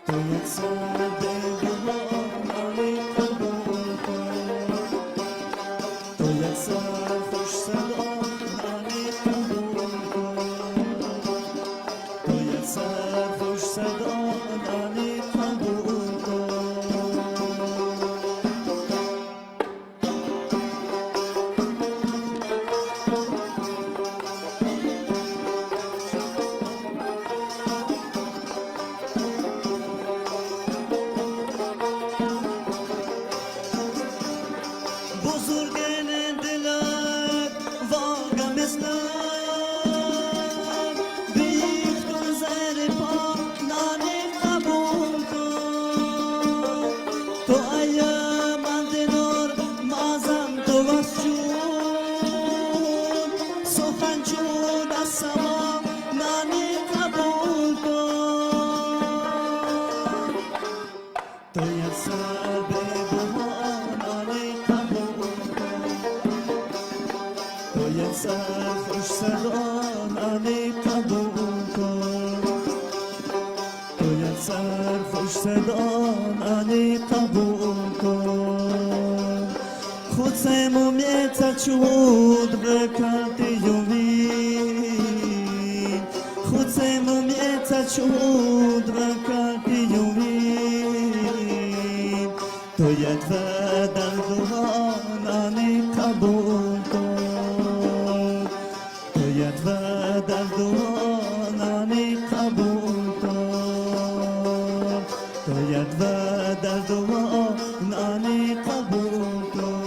تویت سر به دعا نامی قبول کن تویت سر خوش صدا نامی قبول کن تویت سر خوش صدا نامی قبول کن بزرگین دلت واقع مثلم بیخ کن زیر پا نامی قبول کن تو ایم من دینار مازم تو از چون سخن چون از سما نامی قبول کن تویت سر به بها نامی قبول کن تویت سر خوش صدا نامی قبول کن تویت سر خوش صدا نامی قبول کن خود سمومیت چود بکرد یومی خود سمومیت چود بکرد یومی تویت و در دعا نامی قبول کن تویت و در دعا نامی قبول کن تویت و در دعا نامی قبول کن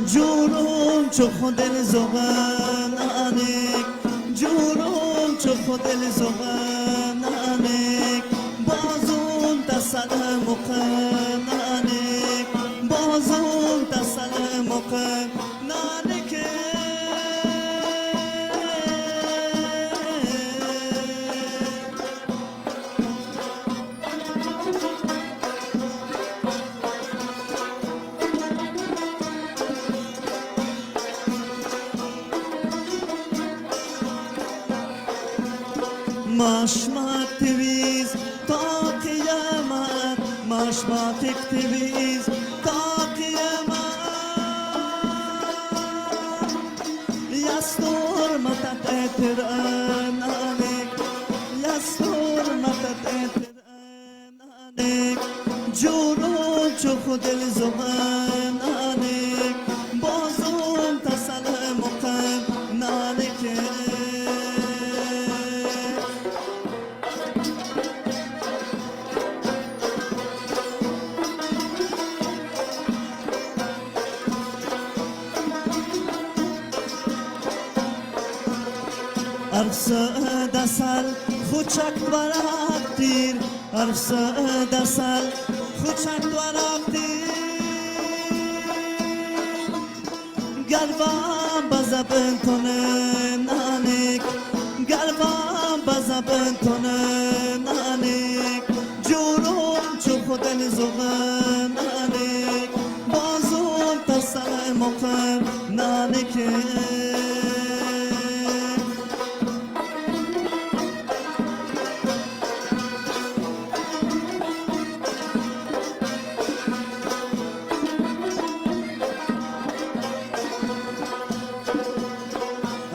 جونم چو خود دل زبان آنک جونم چو خود دل زبان آنک بازم تسلم مقام آنک بازم تسلم مقام نانک مشمت تویز تا قیامت مشمت تویز تا قیامت یستور متت اترانانک یستور متت اترانانک جورو چو خود دل زبانانک بازم تسلم مقام نانک عرصه دسل خوچک ورق دیر عرصه دسل خوچک ورق دیر قلبم بزبن کنه نانیک قلبم بزبن کنه نانیک جورم چو خودن زغن نانیک بازم تسل مقم نانیک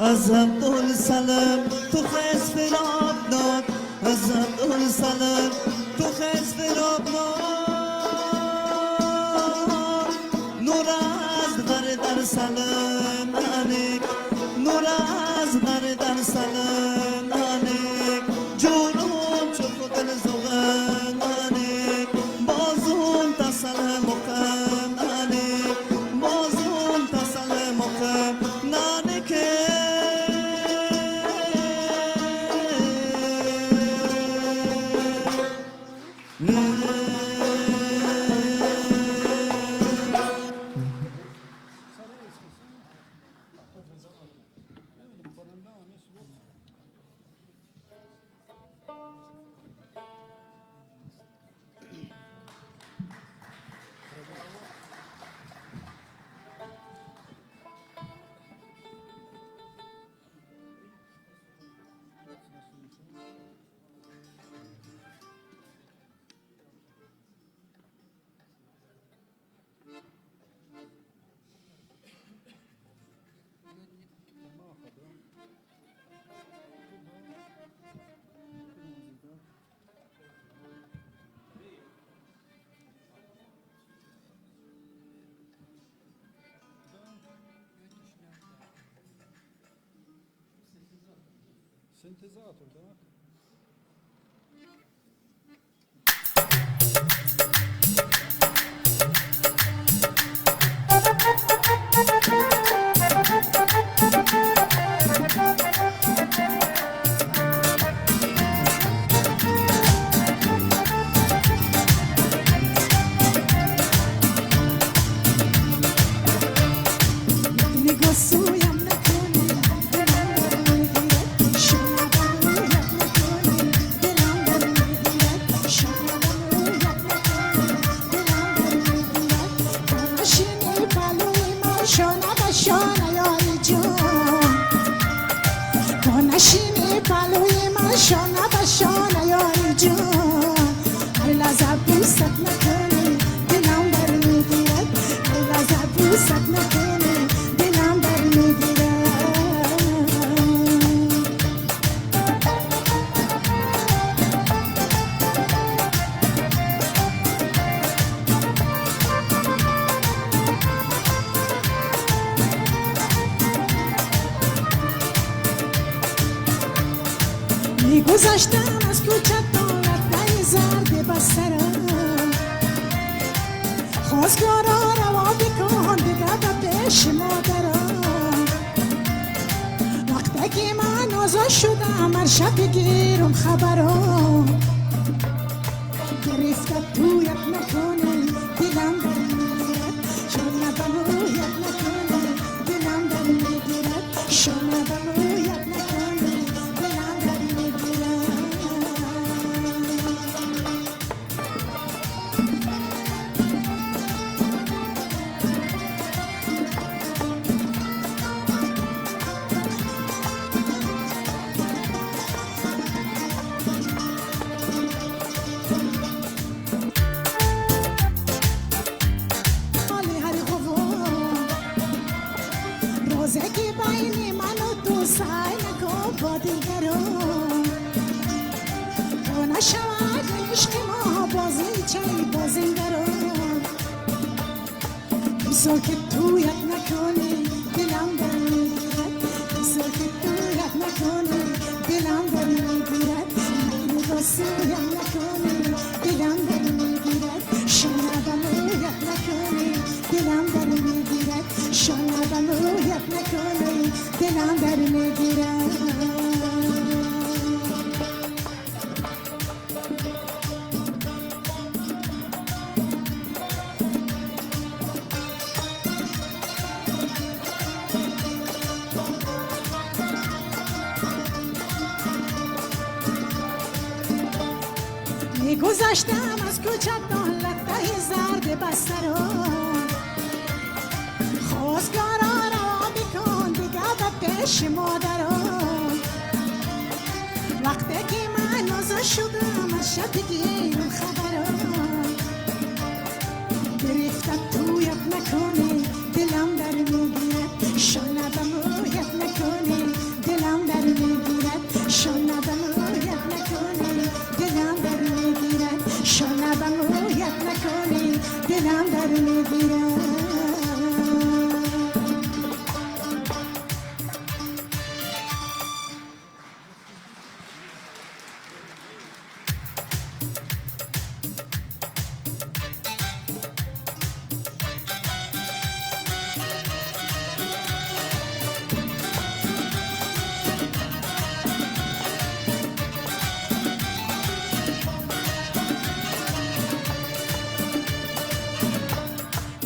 از عبدالسلام تو خیز فراب داد از عبدالسلام تو خیز فراب داد نور از غر در سلام نانیک نور از غر در سلام نانیک جونم چو خودن زغن نانیک بازون تسل مقام نانیک بازون تسل مقام نانیک گذشتم از کوچه دولت زرد بسترم خواستگارا روا بکن دیگه به پیش مادرم وقتی که من آزاد شدم هر شب بگیرم خبرم گرفته تویت نکنی دلم در میگیرد شما بمویت نکنی دلم در میگیرد شما بمویت نکنی دلم در میگیرد روزکی بین من و تو سعی نکن با دیگران تو نشود عشق ما بازی چی بازیگران بسا که تویت نکنی دلم در میگیرد بسا که تویت نکنی دلم در میگیرد اینو باسویم نکنی دلم در میگیرد شما بمویت نکنی دلم در میگیرد شما بمویت نکنی دلم در میگیرد گذشتم از کوچکان لطه زرد بستران خواستگاران را بکن دیگه به پیش مادران وقتی که من نازا شدم از شبگیم خبران گرفتم تویت نکنی دلم در میگیرد شنبم رویت نکنی دلم در میگیرد شنبم رویت نکنی دلم در میگیرد شنبم رویت نکنی دلم در میگیرد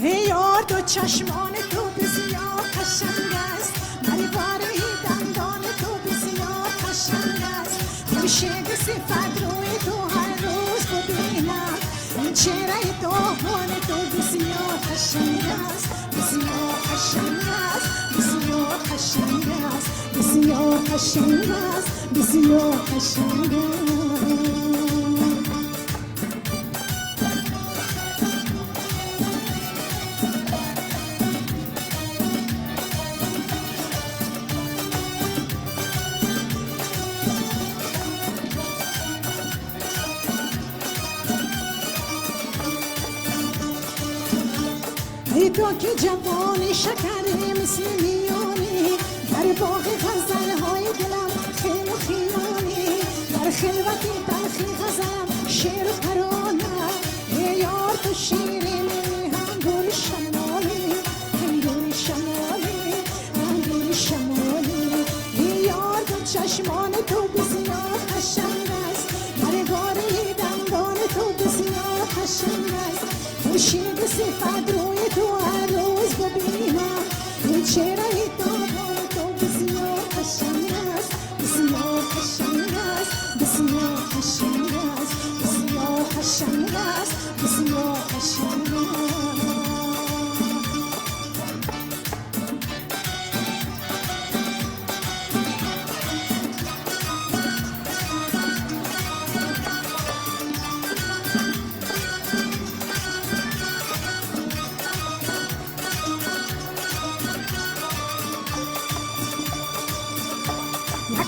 ای یار دو چشمان تو بسیار قشنگ است مریواره دندان تو بسیار قشنگ است خورشید صفت روی تو هر روز ببینم این چهره داغان تو بسیار قشنگ است بسیار قشنگ است بسیار قشنگ است بسیار قشنگ است بسیار قشنگ است ای تو که جوانی شکری مثل میانی در باغ غزلهای دلم خیل و خیانی در خلوت تلخی غزلم شعر و ترانه ای یار تو شیرینی هم گل شمالی هم گل شمالی هم گل شمالی ای یار تو چشمان تو بسیار قشنگ است مرگاری دندان تو بسیار قشنگ است خورشید صفت روی تو هر روز ببینم این چهره داغان تو بسیار قشنگ است بسیار قشنگ است بسیار قشنگ است بسیار قشنگ است بسیار قشنگ است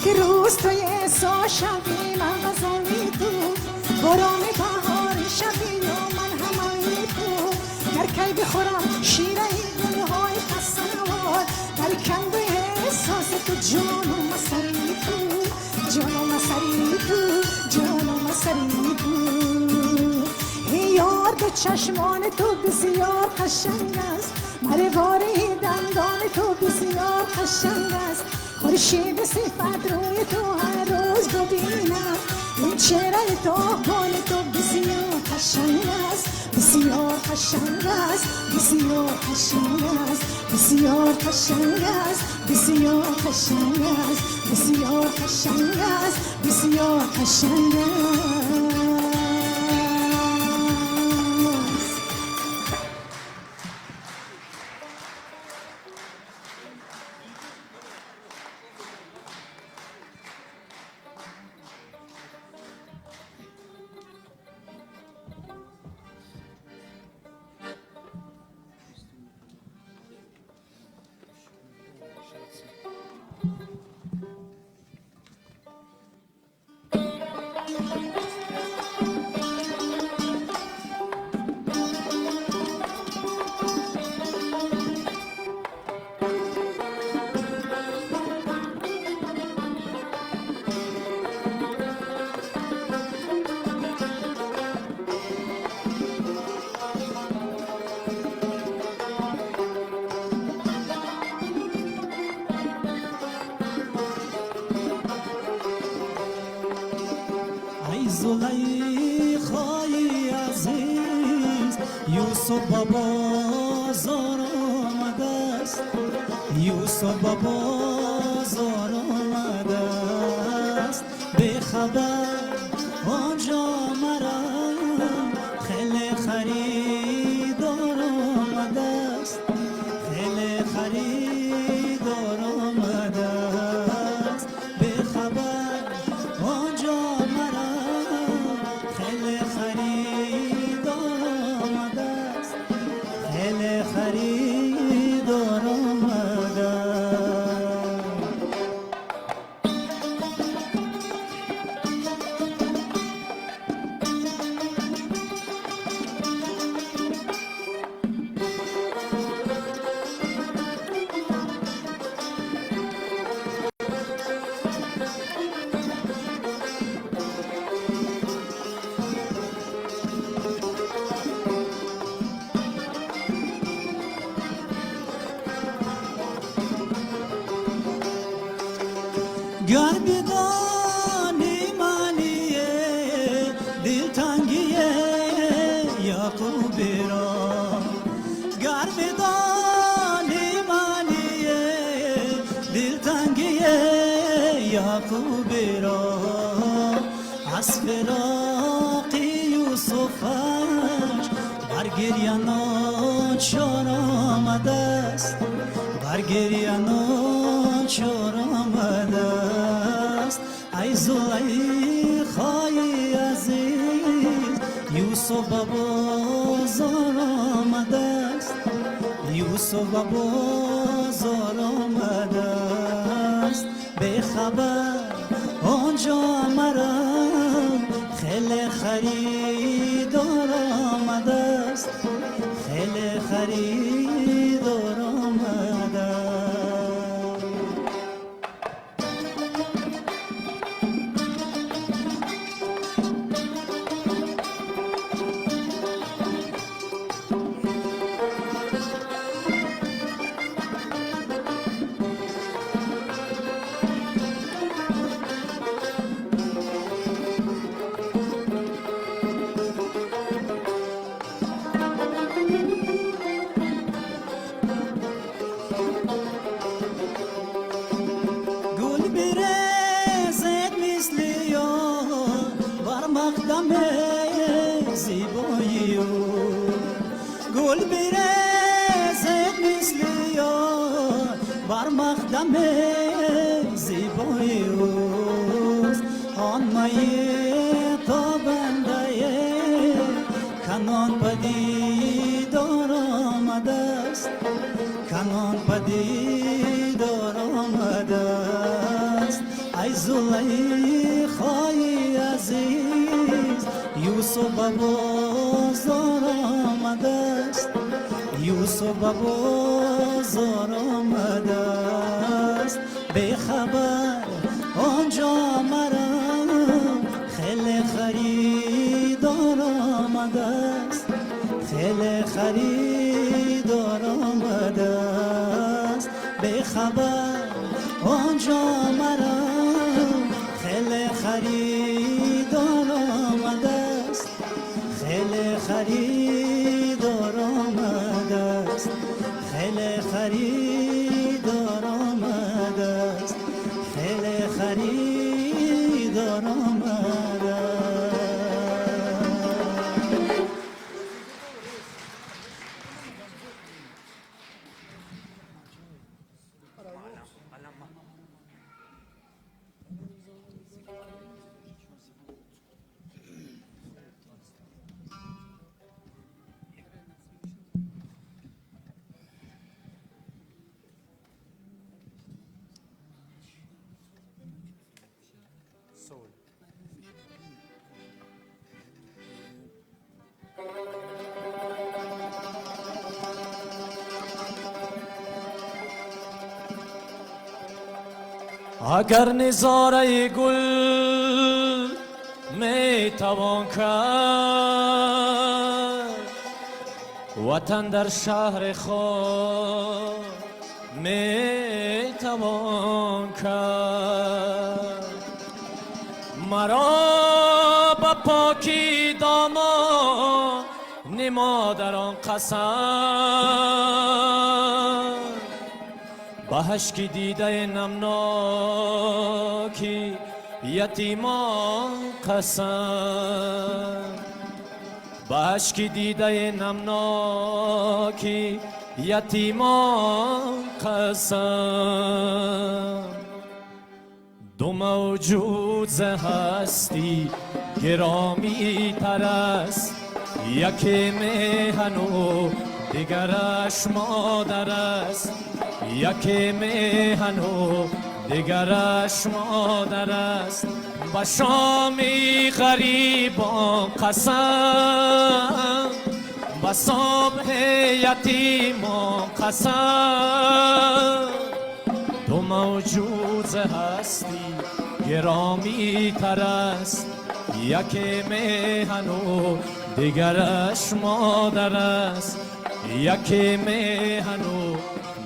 یک روز توی احسا شبی من غزالی تو باران بهاری شبی و من همایی تو در کی بخورم شیره گلهای خستنوار در کنده احساس تو جان و مسری تو جان و مسری تو جان و مسری تو ای یار دو چشمان تو بسیار قشنگ است مرواره دندان تو بسیار قشنگ است خورشید صفت روی تو هر روز ببینم این چهره داغان تو بسیار قشنگ است بسیار قشنگ است بسیار قشنگ است بسیار قشنگ است بسیار قشنگ است بسیار قشنگ است بسیار قشنگ است زلیخای عزیز یوسف با بازار آمده است یوسف با بازار آمده است به خبر آنجا مرا خریدار آمده. گر بدانی معنی دلتنگی یعقوب را، گر بدانی معنی دلتنگی یعقوب را، از فراق یوسفش بر گریه ناچار آمده است، بر گریه ناچار آمده است. ای زلیخای عزیز یوسف به بازار آمده است، یوسف به بازار آمده است. به خبر آنجا مرم خیلی خریدار آمده است، خیلی خریدار آمده است. گل برزد مثل یار بر مقدم زیبای اوست. آن مایه تابنده کنان پدیدار آمده است، کنان پدیدار آمده است. ای زلیخای عزیز یوسف به بازار آمده است، یوسف به بازار آمده است. به خبر آنجا مرم خیلی خریدار آمده است، خیلی خریدار آمده است. به خبر آنجا مرم خیلی خریدار آمده است، خیلی خریدار آمده است، خیلی خریدار آمده است، خیلی خریدار آمده است. اگر نظاره گل می توان کرد، وطن در شهر خود می توان کرد. مرا با پاکی دامان نمادران قسم، به اشک دیده نمناکی یتیمان قسم، به اشک دیده نمناکی یتیمان قسم. دو موجود ز هستی گرامی تر است، یکی میهن و دیگرش مادر است، یکی میهن و دیگرش مادر است. به شامی غریبان قسم، به صبح یتیمان قسم. تو موجود هستی گرامی تر است، یکی میهن و دیگرش مادر است. یکی میهن و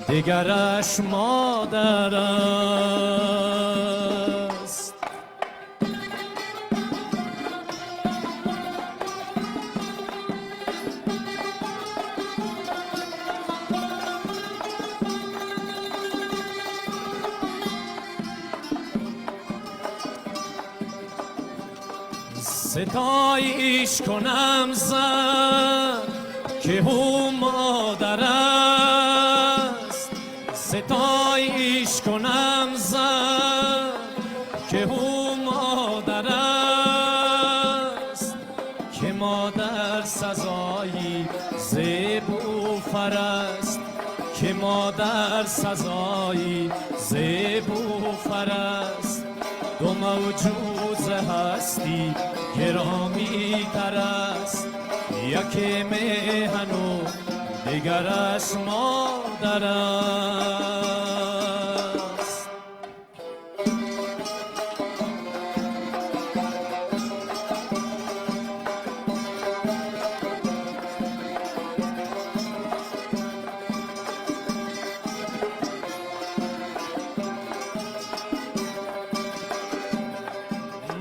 دیگرش مادر است. ستایش کنم زن که او مادر است، ستایش کنم زن که او مادر است. که مادر سزایی زیب و فرست، که مادر سزایی زیب و فرست. دو موجود هستی گرامی تر است، یکی میهن و دیگرش مادر است.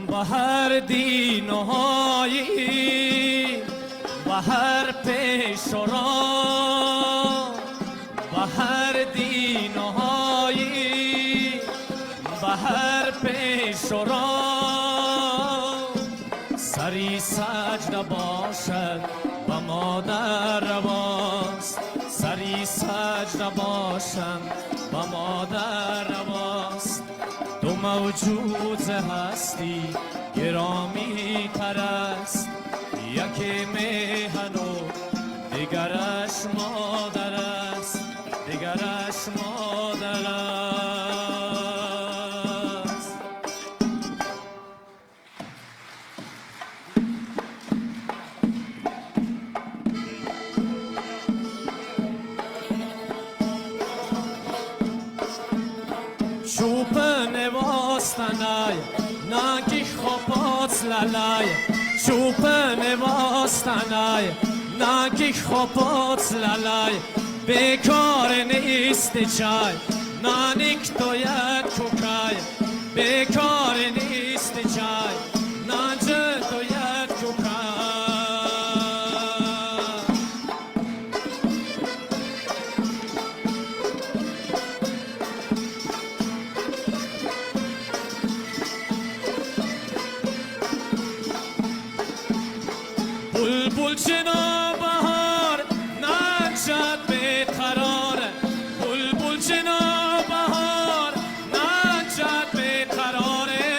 به هر دین‌هایی، به هر پیش و راه، به هر دین‌هایی، به هر پیش و راه. سری سجده باشد به مادر رواست، سری سجده باشم به مادر رواست. تو موجود هستی گرامی تر است، یکی میهن و دیگرش مادر است، دیگرش مادر است. Şupen vastanay, naki khopats lalay. Şupen vastanay, naki khopats lalay. Bekar نیست چای، نانیک تو یک کوکای. bekar نیست چای، نانجه تو یک کوکای. بلبل چنا بهار نجد به قرار، بلبل چنا بهار نجد به قراره.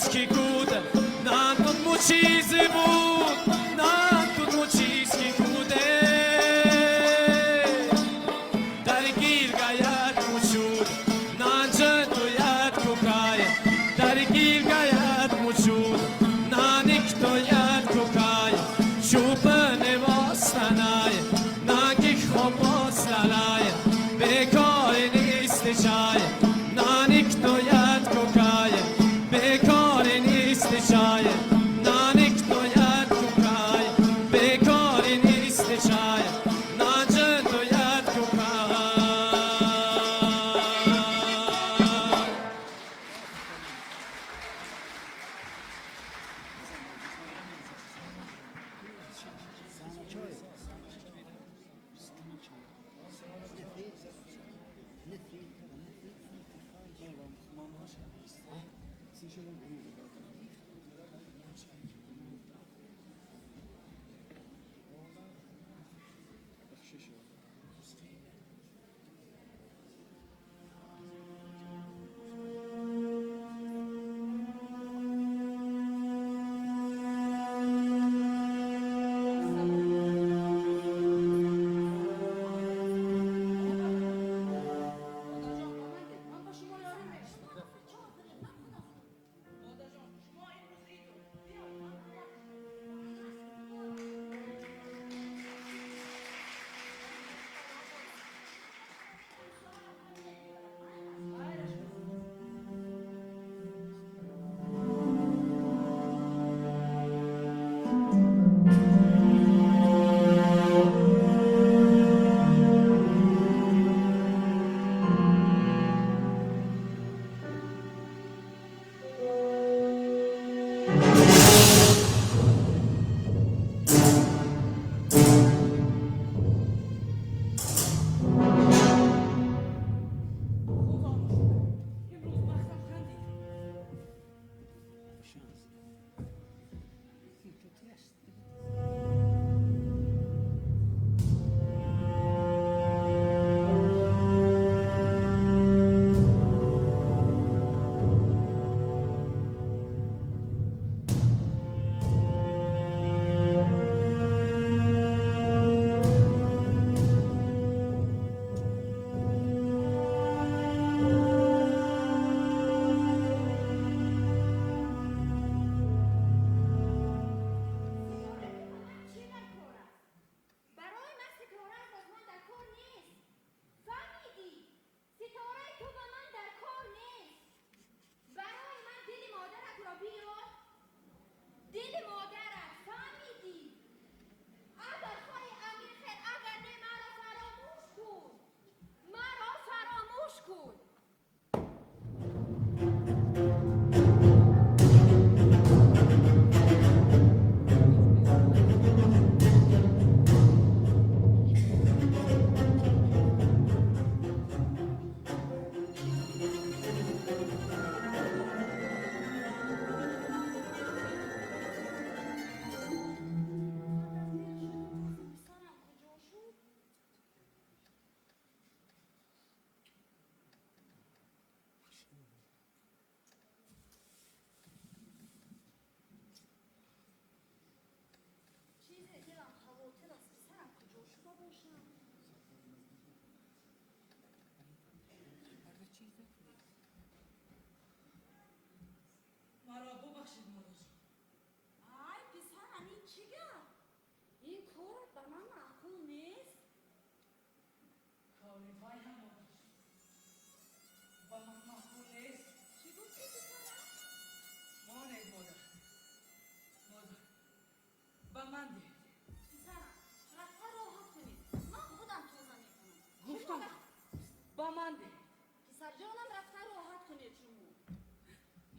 چیز که بود نه تو چیزی بود نه تو چیز که بوده درگیر گاید موجود نه تو یاد کوکای درگیر گاید موجود نه نیک تو یاد کوکای شوپن باستنای نگی خوب باستنای بیکار نیست جای نه نیک تو یاد کوکای بیکار نیست جای نه نیک تو یاد کوکای بیکار نیست جای نه جن تو یاد کوکای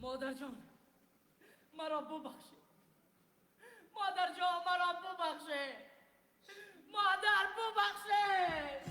مادر جان مرا ببخشید مادر جان مرا ببخشید مادر ببخشید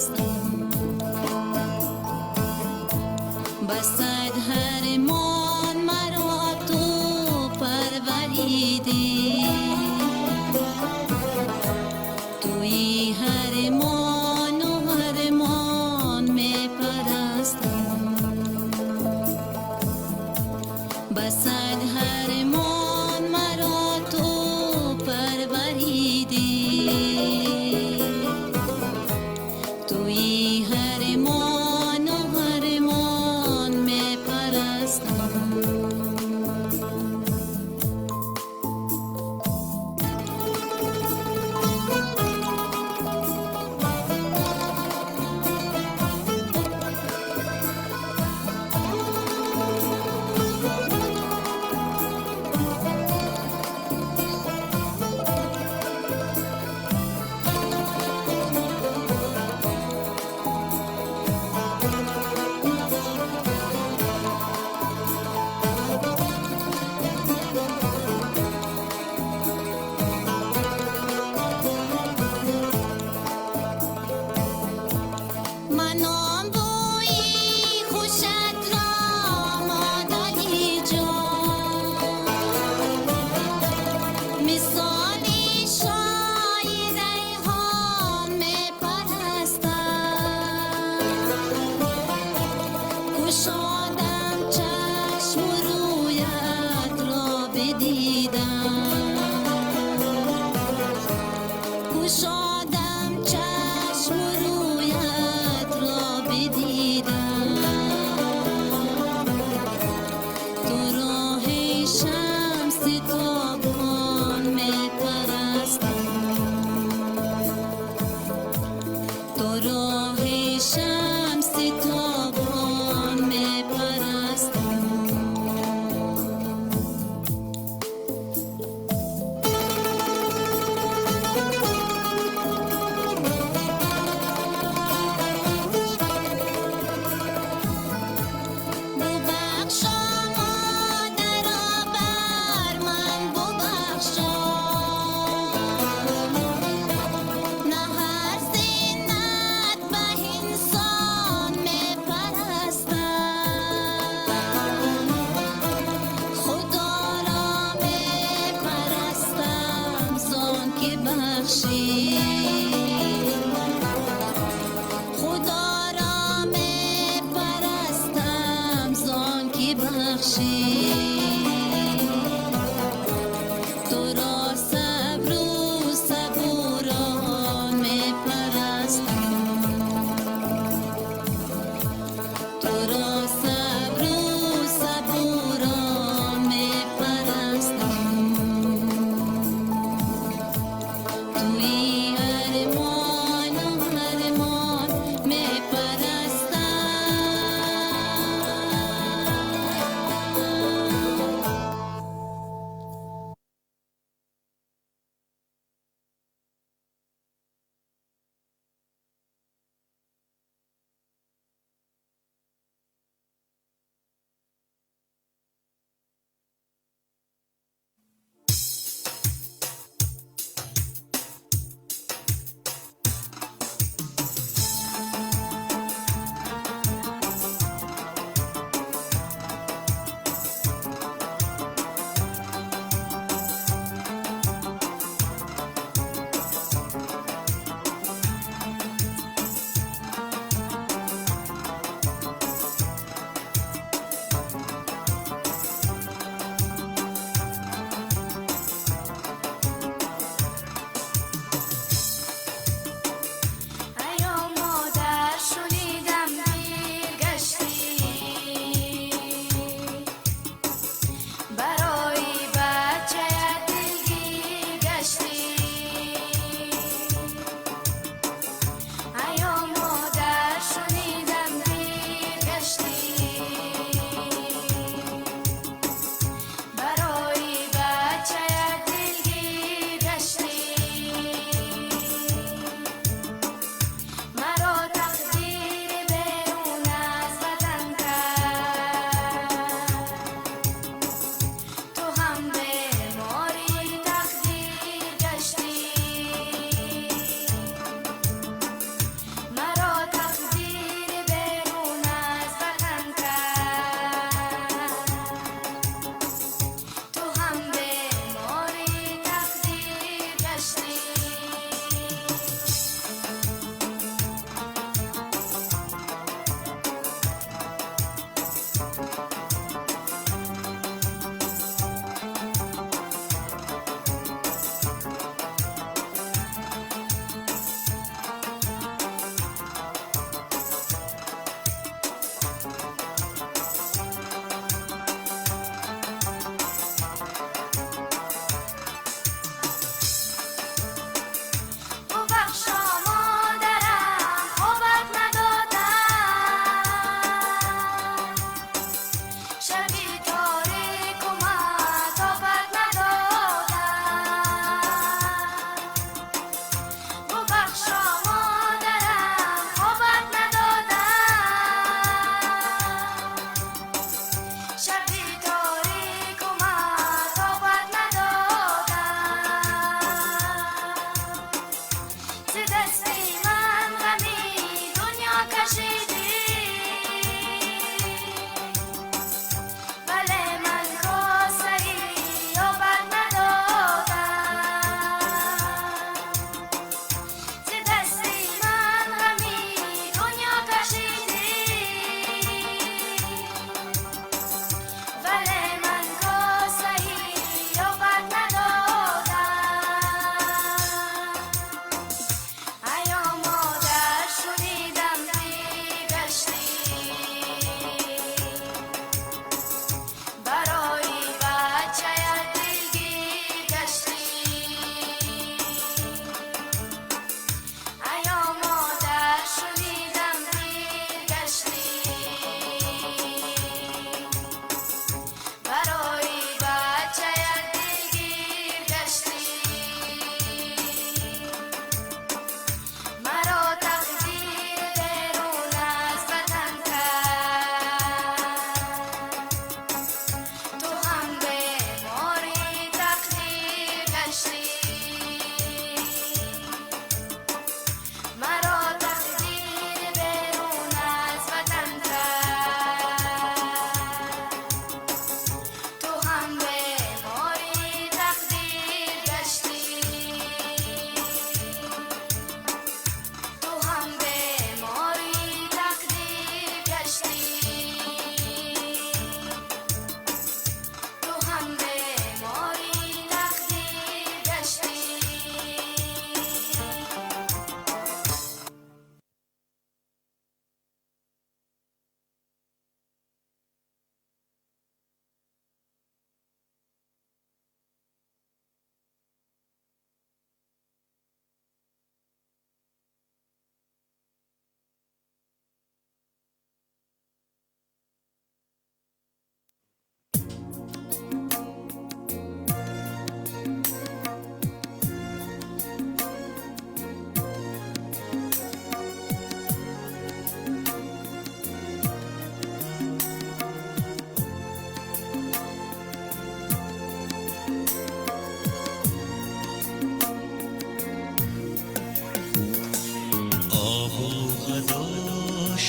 پرستم بسد هر مان مرا تو پروریدی توی هر مان و هر مان می پرستم بسد هر مان مرا تو پروریدی توی هر مان و هر مان می پرستم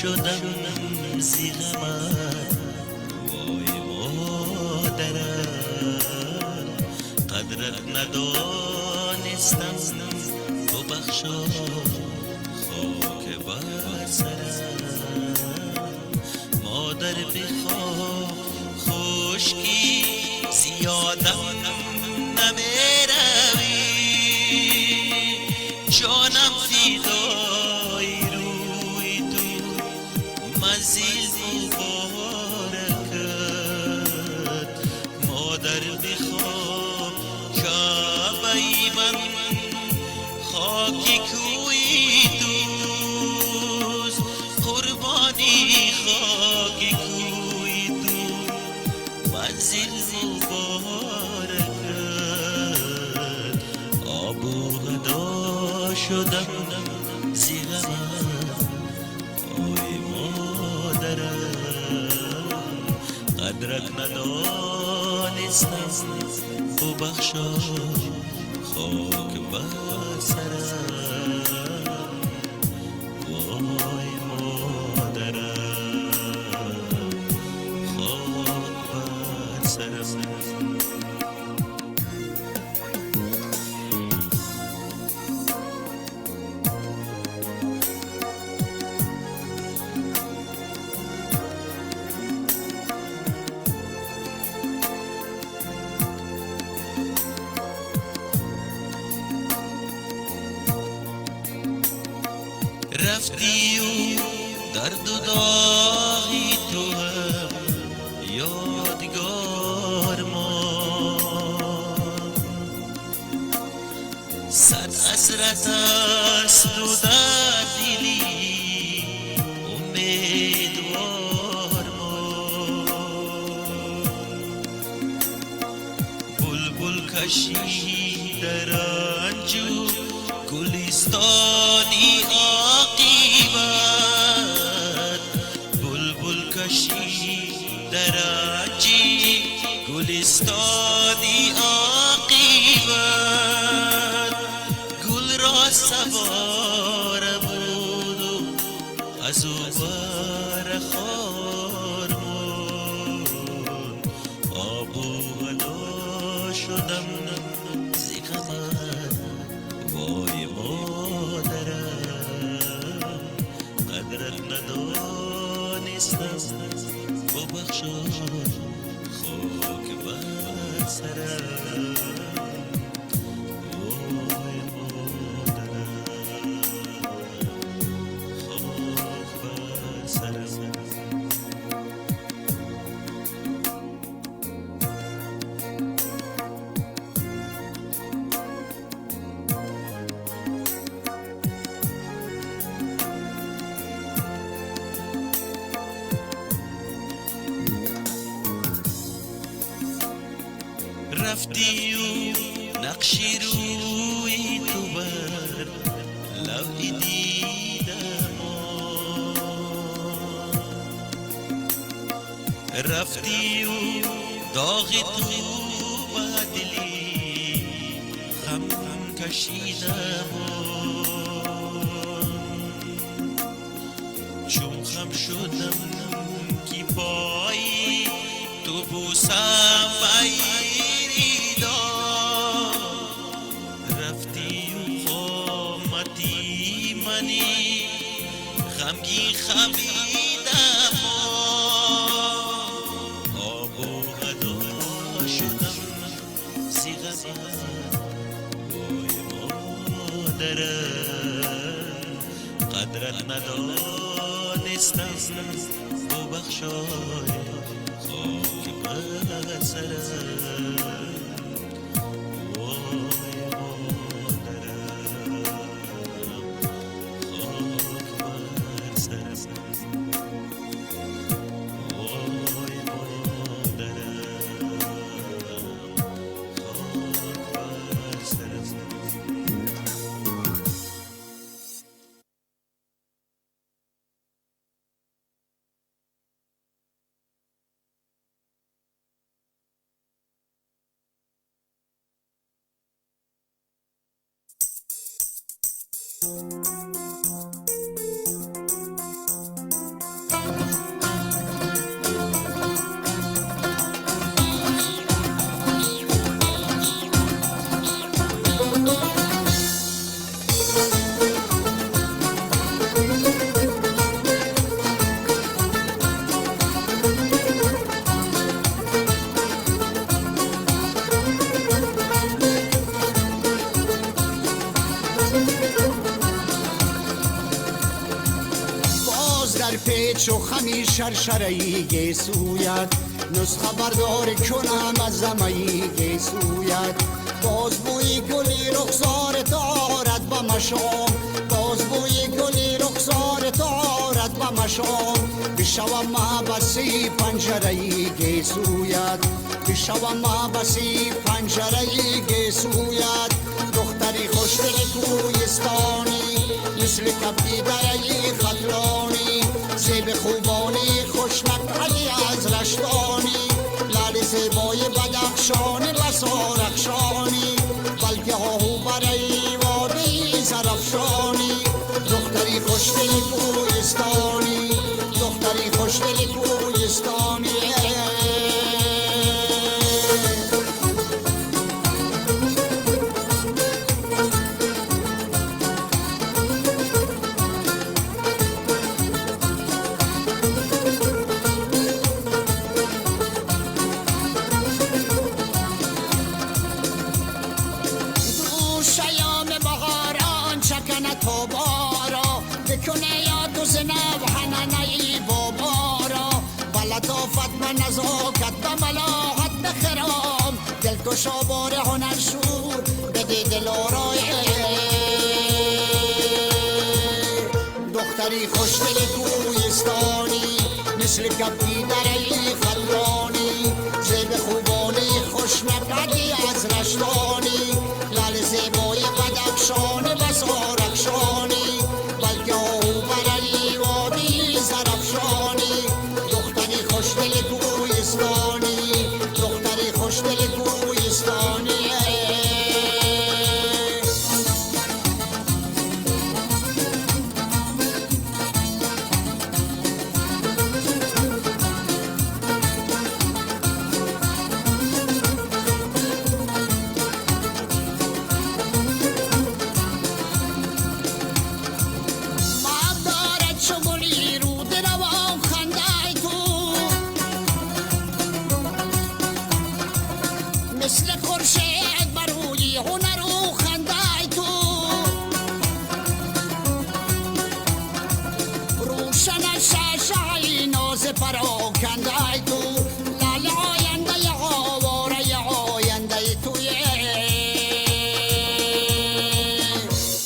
شدم زی غمت وای مادرم قدرت ندانستم ببخشا خاک بر سرم مادر بخواه خشکی زیادم نمیروی جانم فدای روی تو مزید مبارکت مادر بخواه کعبه من خاکی کوی دوست قربانی خاکی کوی تو منزل مبارکت آب و هدا شدم زی غمت آی مادرم قدرت ندانستم ببخشا خاک بر سرم وای مادرم خاک بر سرم رفتی و درد و داغی تو هم یادگار ما صد حسرت است و در دلی امیدوار ما بلبل کشی در رنجو گلستانی عاقبت بلبل کشی در رنجی گلستانی عاقبت گل را سوار بود و از او بر خار موند آب و هدا شدم زی غمت وای مادرم قدرت ندانستم ببخشا خاک بر سرم وای مادرم خاک بر سرم رفتی و نقشی روی تو بر لوحی دیدم رفتی و داغی تو بدلی غم کشیدم چون خم شدم کی پایی تو بوسم بایری داد رفتی و خامتی منی غمگی خمیدم آب و هدا شدم زی غمت وای مادرم قدرت ندانستم ببخشای خاک بر سرم وای مادرم خاک بر سرم وای مادرم خاک بر سرم در پیچ و خمی شرشرهی گیسوید نسخه بردار کنم از زمهی گیسوید باز بوی گلی رخسار دارد به مشام باز بوی گلی رخسار دارد به مشام بشوم محبسی پنجرهی گیسوید بشوم محبسی پنجرهی گیسوید دختری خوشدل کوهستانی مثل کبی درهی خطرانی زیب خوبانی خوشمقعی از رشتانی لال زیبای بدخشانی بسار اخشانی بلکه آهو برای وادی زرفشانی دختری خوشدل کوهستانی دختری خوشدل کوهستانی نزاکت به ملاحت بخرام دلکشا بار هنر شور بده دل آرای دختری خوشدل کوهستانی مثل کبی درهی خلانی زیب خوبانی خوشمقعی از رشتانی لال زیبای بدخشانی بسار اخشانی بلکه آهو برای وادی زرفشانی دختری خوشدل کوهستانی دختری خوشدل کوهستانی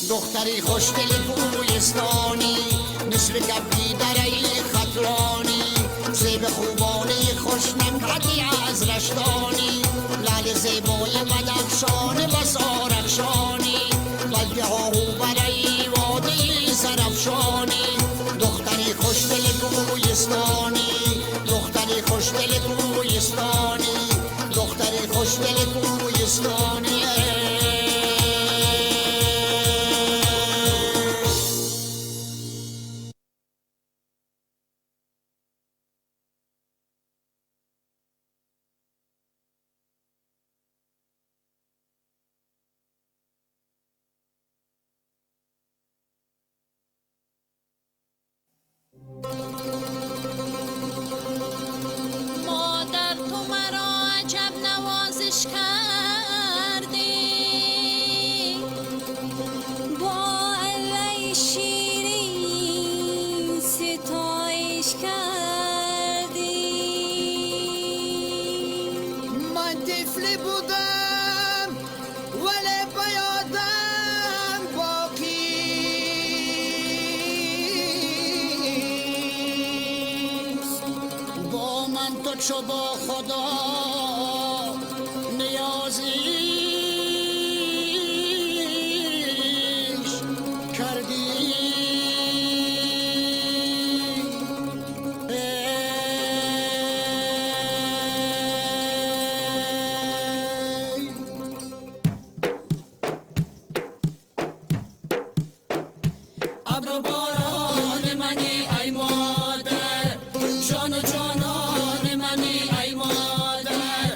دختری خوشدل کوهستانی مثل کبی درهی خطرانی زیب خوبانی خوشمقعی از رشتانی لال زیبای بدخشانی بسار اخشانی بلکه آهو برای وادی زرفشانی دختری خوشدل کوهستانی دختری خوشدل کوهستانی دختری خوشدل کوهستانی مادر تو مرا عجب نوازش کردی با علی شیرین ستایش کردی من طفل بودم ولی بیادم باقی با من تو چو با خدا نیازیش کردی ابر و باران منی ای مادر جان و جانان منی ای مادر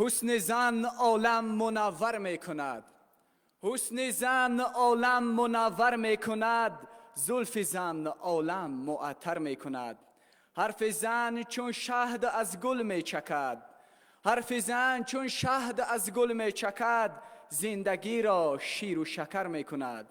حسن زن عالم منور می کند. حسن زن عالم منور می کند. زلف زن عالم معطر می کند. حرف زن چون شهد از گل می چکد. حرف زن چون شهد از گل می چکد. زندگی را شیر و شکر می کند.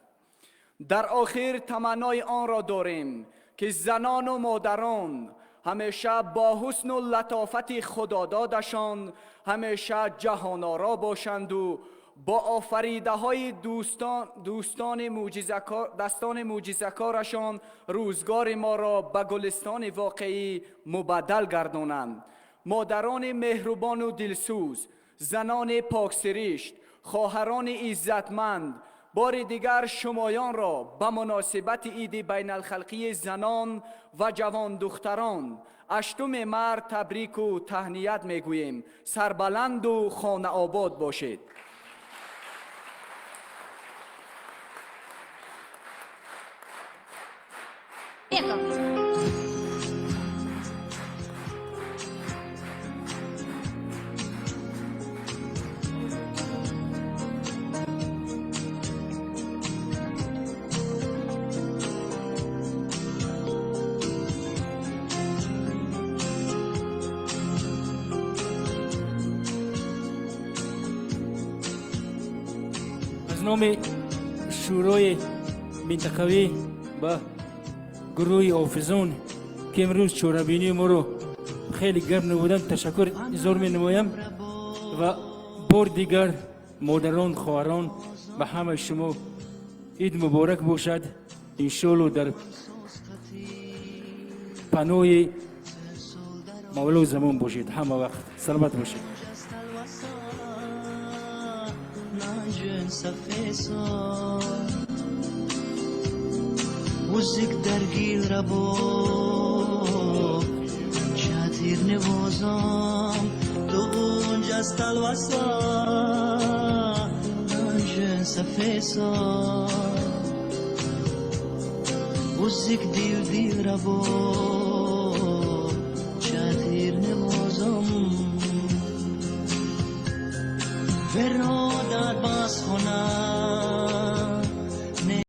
در آخر تمنای آن را داریم که زنان و مادران همیشه با حسن و لطافت خدادادشان همیشه جهان آرا باشند و با آفریده های دستان معجزه‌کارشان روزگار ما را به گلستان واقعی مبدل گردانند. مادران مهربان و دلسوز، زنان پاکسرشت، خواهران عزتمند، بار دیگر شمایان را به مناسبت عید بین الخلقی زنان و جوان دختران 8 مهر تبریک و تهنیت میگوییم. سربلند و خانه آباد باشید. از نام شورای منطقوی با گروه حافظان که امروز چورابینی ما رو خیلی گرم نبودن تشکر اظهار می نمایم و بار دیگر مادران خواهران به همه شما عید مبارک باشد. انشالله در پناه مولا زمان باشید. همه وقت سلامت باشید. موزیک در گیل را با چاتیر نوازم تو اونجا استالواسا نانجن سفیسا موزیک دیل را با چاتیر نوازم